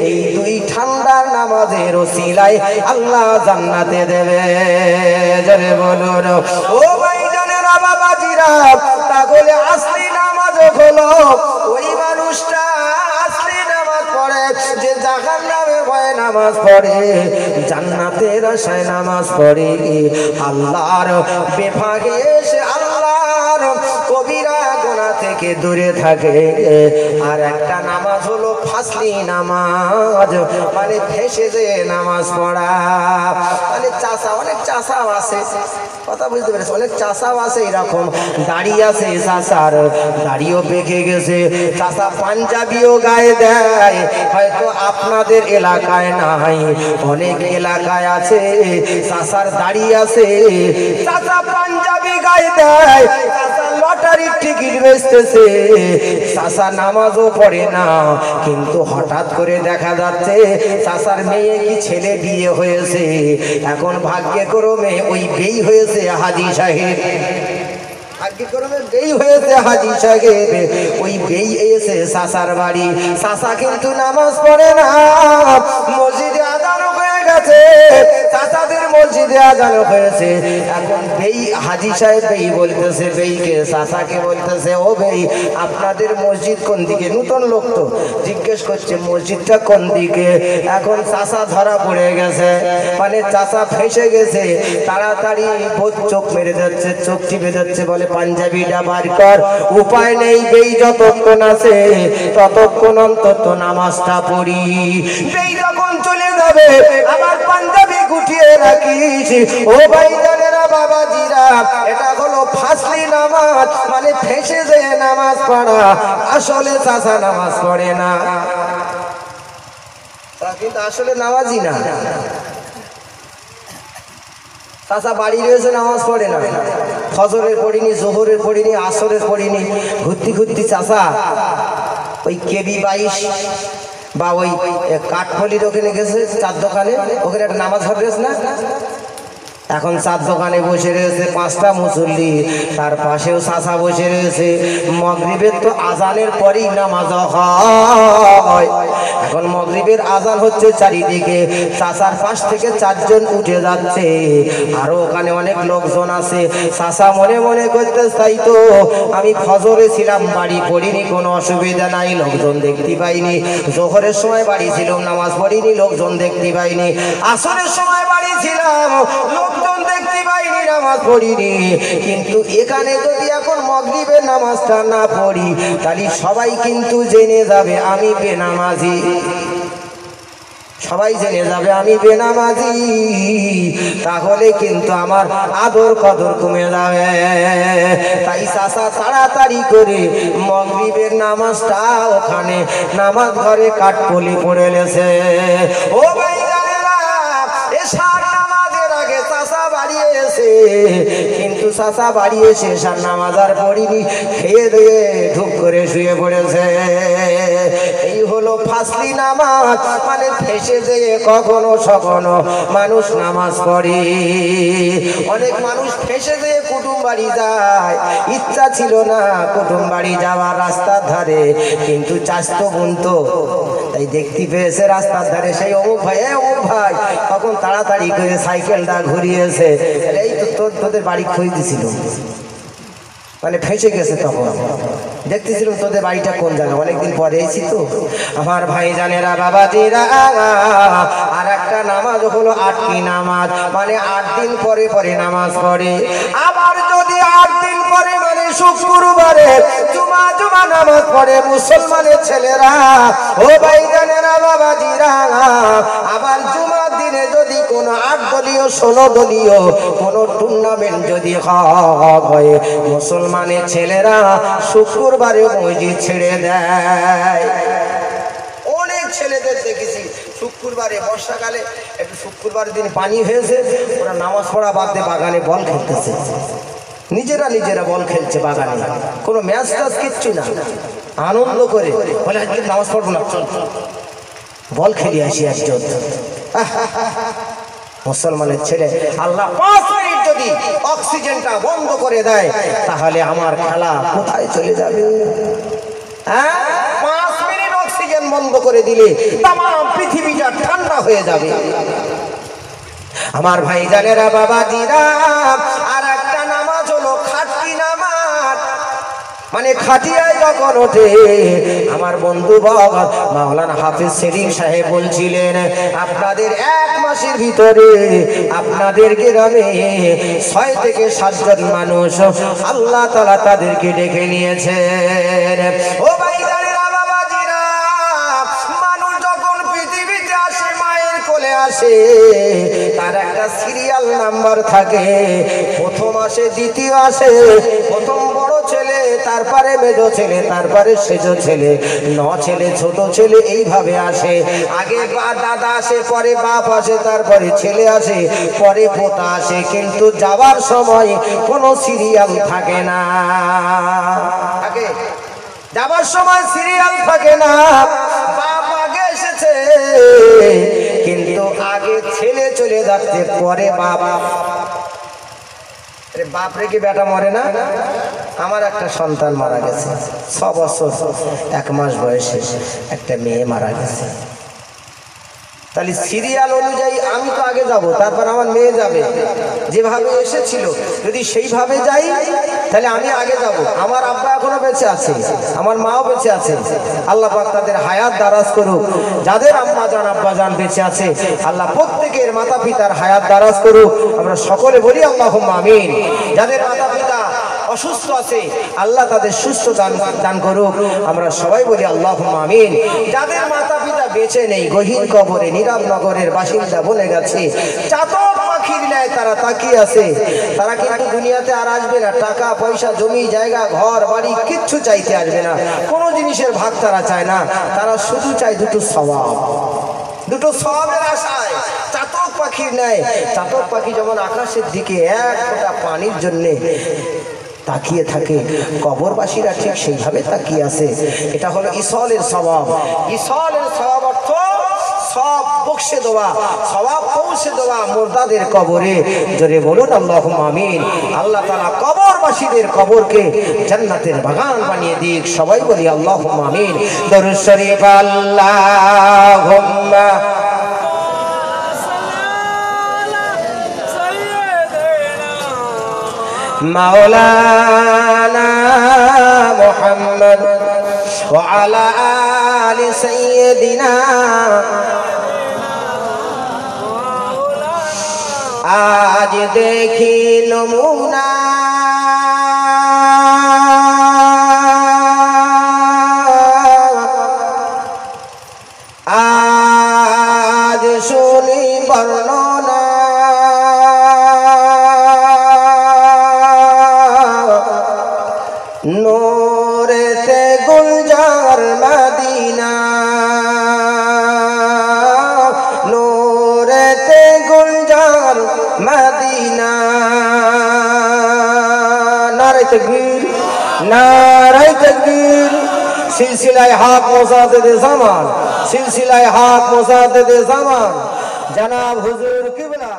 এই দুই ঠান্ডার নামাজের ওসিলায় আল্লাহ জান্নাতে দেবে। জোরে বলুন ও ভাই জানেরা বাবাজিরা, তাহলে আসলি নামাজ হলো ওই মানুষটা আসলি নামাজ পড়ে যে জাহান্নামের ভয়ে নামাজ পড়ে, জান্নাতের আশায় নামাজ পড়ে, আল্লাহর বিভাগে এসে আল্লাহর কবিরা গুনাহ থেকে দূরে থাকে। আর একটা নামাজ হলো ফাসলি নামাজ, মানে ফেসে যে নামাজ পড়া, মানে চাষা, অনেক চাষাও আছে, কথা বুঝতে পেরেছে, অনেক চাষাও আছে এরকম, দাড়ি আছে চাষার, দাড়িও পেকে গেছে, চাষা পাঞ্জাবিও গায়ে দেয়, হয়তো আপনাদের এলাকায় নাই, অনেক এলাকায় আছে চাষার দাড়ি আছে, চাষা পাঞ্জাবি গায়ে দেয়, চাষা লটারির টিকিট বেচতেছে, চাষা নামাজও পড়ে না, কিন্তু হঠাৎ করে দেখা যাচ্ছে চাষার মেয়ে কি ছেলে বিয়ে হয়েছে, এখন ভাগ্যক্রমে ওই বিয়ে হয়েছে হাজী সাহেব, ভাগ্যক্রমে বিয়ে হয়েছে হাজী সাহেব, ওই বিয়ে এসে চাষার বাড়ি, চাষা কিন্তু নামাজ পড়ে না, মসজিদে আজান হয়ে গেছে, চাচাদের মসজিদে আজান হয়েছে, এখন বেই হাজী সাহেব বেই বলতেছে, বেইকে চাচাকে বলতেছে, ও বেই আপনাদের মসজিদ কোন দিকে? নতুন লোক তো জিজ্ঞেস করছে মসজিদটা কোন দিকে। এখন চাচা ধরা পড়ে গেছে, মানে চাচা ফেসে গেছে, তাড়াতাড়ি চোখ মেরে যাচ্ছে, চোখ টিপে যাচ্ছে, বলে পাঞ্জাবিটা বার কর, উপায় নেই, বেই যতক্ষণ আছে ততক্ষণ অন্তত নামাজটা পড়ি। বেই যখন চলে যাবে আমার পাঞ্জাবি গুটিয়ে রাখিস। ও ভাইজানেরা বাবাজিরা, এটা হলো ফাসলি নামাজ, মানে ফেসে যে নামাজ পড়া। আসলে চাচা নামাজ পড়ে না, কিন্তু আসলে নামাজই না। চাচা বাড়ি রয়েছে, নামাজ পড়ে না, ফজরের পড়িনি, জোহরের পড়িনি, আসরের পড়িনি। ঘুরতি ঘুরতি চাচা ওই কেবি 22 বা ওই কাঠফলির ওখানে গেছে, চার দোকানে, ওখানে একটা নামাজ পড়েছে না। এখন চার দোকানে বসে রয়েছে 5টা মুসল্লি, তার পাশেও চাচা বসে রয়েছে। মাগরিবের তো আজানের পরেই নামাজ হয়। এখন মাগরিবের আজান হচ্ছে চারিদিকে, চাচার পাশ থেকে 4 জন উঠে যাচ্ছে, আরো ওখানে অনেক লোকজন আছে। চাচা মনে মনে করতে চাইতো, আমি ফজরে ছিলাম, বাড়ি পড়িনি, কোনো অসুবিধা নাই, লোকজন দেখতে পাইনি। জোহরের সময় বাড়ি ছিলাম, নামাজ পড়িনি, লোকজন দেখতে পাইনি। আসরের সময় বাড়ি ছিলাম, লোকজন দেখতে পাইনি, নামাজ পড়িনি। কিন্তু এখানে যদি এখন মাগরিবের নামাজটা না পড়ি, তাহলে সবাই কিন্তু জেনে যাবে আমি বেনামাজি। সবাই জেনে যাবে আমি বেনামাজি, তাহলে কিন্তু আমার আদর কদর কমে যাবে। তাই চাচা তাড়াতাড়ি করে মাগরিবের নামাজটা ওখানে নামাজ ঘরে কাঠপলি পড়ে লেছে। ও ভাই জানেরা, এশার নামাজের আগে চাচা বাড়ি এসে, কিন্তু চাচা বাড়ি এসে এশার নামাজ আর পড়িনি, খেয়ে দিয়ে ঢুক করে শুয়ে পড়েছে। এই হলো ফাসলি নামাজ, মানে ফেসে যেয়ে কখনো সখনো মানুষ নামাজ পড়ে। অনেক মানুষ ফেসে যেয়ে কুটুম বাড়ি যায়, ইচ্ছা ছিল না কুটুম বাড়ি যাওয়ার রাস্তার ধারে, কিন্তু চাস্তো বুনতো, তাই দেখতে পেয়েছে রাস্তার ধারে সেই অমুক ভাই, অমুক ভাই, তখন তাড়াতাড়ি করে সাইকেলটা ঘুরিয়েছে। এই তো তোদের বাড়ি খোঁজ দিছিল, মানে ফেঁসে গেছে। তখন দেখতেছিলাম তোদের বাড়িটা কোন জায়গা, অনেকদিন পরে এসেছি তো। আমার ভাই জানেরা বাবাজিরা, আর একটা নামাজ হলো আটকি নামাজ, মানে 8 দিন পরে পরে নামাজ পড়ে। আবার যদি 8 দিন পরে, মানে শুক্রবারে জুমা নামাজ পড়ে মুসলমানের ছেলেরা। ও ভাই জানেরা বাবাজিরা, আবার জুমার দিনে যদি কোনো 8 দলীয় 16 দলীয় কোনো টুর্নামেন্ট যদি হয়, মুসলমানের ছেলেরা শুক্রবারে মসজিদ ছেড়ে দেয়। অনেক ছেলেদের দেখেছি শুক্রবারে, বর্ষাকালে একটু শুক্রবারের দিন পানি হয়েছে, ওরা নামাজ পড়া বাদ দিয়ে বাগানে বল খেলতেছে, নিজেরা বল খেলছে বাগানে, কোনো ম্যাচ টাচ কিচ্ছু না, আনন্দ করে বলে আজকে নামাজ পড়বো না, চল বল খেলি আসি একজন। মুসলমানের ছেলে, আল্লাহ 5 মিনিট যদি অক্সিজেনটা বন্ধ করে দেয়, তাহলে আমার খেলা কোথায় চলে যাবে? 5 মিনিট অক্সিজেন বন্ধ করে দিলে তাম পৃথিবীটা ঠান্ডা হয়ে যাবে। আমার ভাই জানেরা বাবাজিরা, আর একটা নামাজ হলো খাটকি নামাজ, মানে খাটিয়ায় যখন ওঠে। আমার বন্ধু মাওলানা হাফিজ সেলিম সাহেব বলছিলেন, আপনাদের 1 মাসের ভিতরে আপনাদের গ্রামে 6 থেকে 7 জন মানুষ আল্লাহ তাআলা তাদেরকে ডেকে নিয়েছেন। ও ভাই জানেরা বাবাজিরা, মানুষ যখন পৃথিবীতে আসে, মায়ের কোলে আসে, তার একটা সিরিয়াল নাম্বার থাকে। প্রথম আসে, দ্বিতীয় আসে, প্রথম বড় ছেলে, তারপরে মেজো ছেলে, তারপরে সেজো ছেলে, 9 ছেলে, ছোট ছেলে, এইভাবে আসে। আগে দাদা আসে, পরে বাপ আসে, তারপরে ছেলে আসে, পরে পোতা আসে। কিন্তু যাওয়ার সময় কোনো সিরিয়াল থাকে না। আগে যাওয়ার সময় সিরিয়াল থাকে না, বাপ আগে এসেছে, কিন্তু আগে ছেলে চলে যাচ্ছে, পরে বাপ। বাপ রেখে বেটা মরে না। আমার একটা সন্তান মারা গেছে, 6 বছর 1 মাস বয়সে একটা মেয়ে মারা গেছে। তাহলে সিরিয়াল অনুযায়ী আমি তো আগে যাব, তারপর আমার মেয়ে যাবে। যেভাবে এসেছিল যদি সেইভাবে যাই, তাহলে আমি আগে যাব। আমার আব্বা এখনো বেঁচে আছে, আমার মাও বেঁচে আছে, আল্লাহ পাক তাদের হায়াত দারাজ করুক। যাদের আম্মা জান আব্বা জান বেঁচে আছে, আল্লাহ প্রত্যেকের মাতা পিতার হায়াত দারাজ করুক। আমরা সকলে বলি আল্লাহুম্মা আমিন। যাদের মাতা পিতা অসুস্থ আছে, আল্লাহ তাদের সুস্থ দান করুক। আমরা সবাই বলি আল্লাহুম্মা আমিন। যাদের মাতা পিতা বেঁচে নেই, গহীন কবরে নীরব নগরের বাসিন্দা বলে গেছে। চাতক পাখির ন্যায় তারা তাকিয়ে আছে। তারা কিন্তু দুনিয়াতে আর আসবে না, টাকা পয়সা জমি জায়গা ঘর বাড়ি কিচ্ছু চাইতে আসবে না, কোনো জিনিসের ভাগ তারা চায় না। তারা শুধু চায় দুটো সওয়াব, দুটো সওয়াবের আশায় চাতক পাখির ন্যায়। চাতক পাখি যেমন আকাশের দিকে এক ফোঁটা পানির জন্যে তাকিয়ে থাকে, কবরবাসীরা ঠিক সেইভাবে তাকিয়ে আছে। এটা হলো ইসলের সওয়াব। ইসলের সওয়াব অর্থ সব বক্সে দেওয়া, সওয়াব পৌঁছে দেওয়া মুর্দাদের কবরে। জোরে বলুন আল্লাহুম্মা আমিন। আল্লাহ তাআলা কবরবাসীদের কবরকে জান্নাতের বাগান বানিয়ে দিক। সবাই বলি আল্লাহুম্মা আমিন। দরুদ শরীফ আল্লাহুম্মা মাওলানা মুহাম্মদ ওয়া আলা আলি সাইয়্যিদিনা। আজ দেখি নমুনা আজ শুনি বর্ণনা, নূরেতে গুলজার মদিনা, নূরেতে গুলজার মদিনা। নারে তাকবীর, নারে তাকবীর। সিলসিলায় হক মুজাদ্দিদে জামান, সিলসিলায় হক মুজাদ্দিদে জামান জনাব হুজুর কিবলা।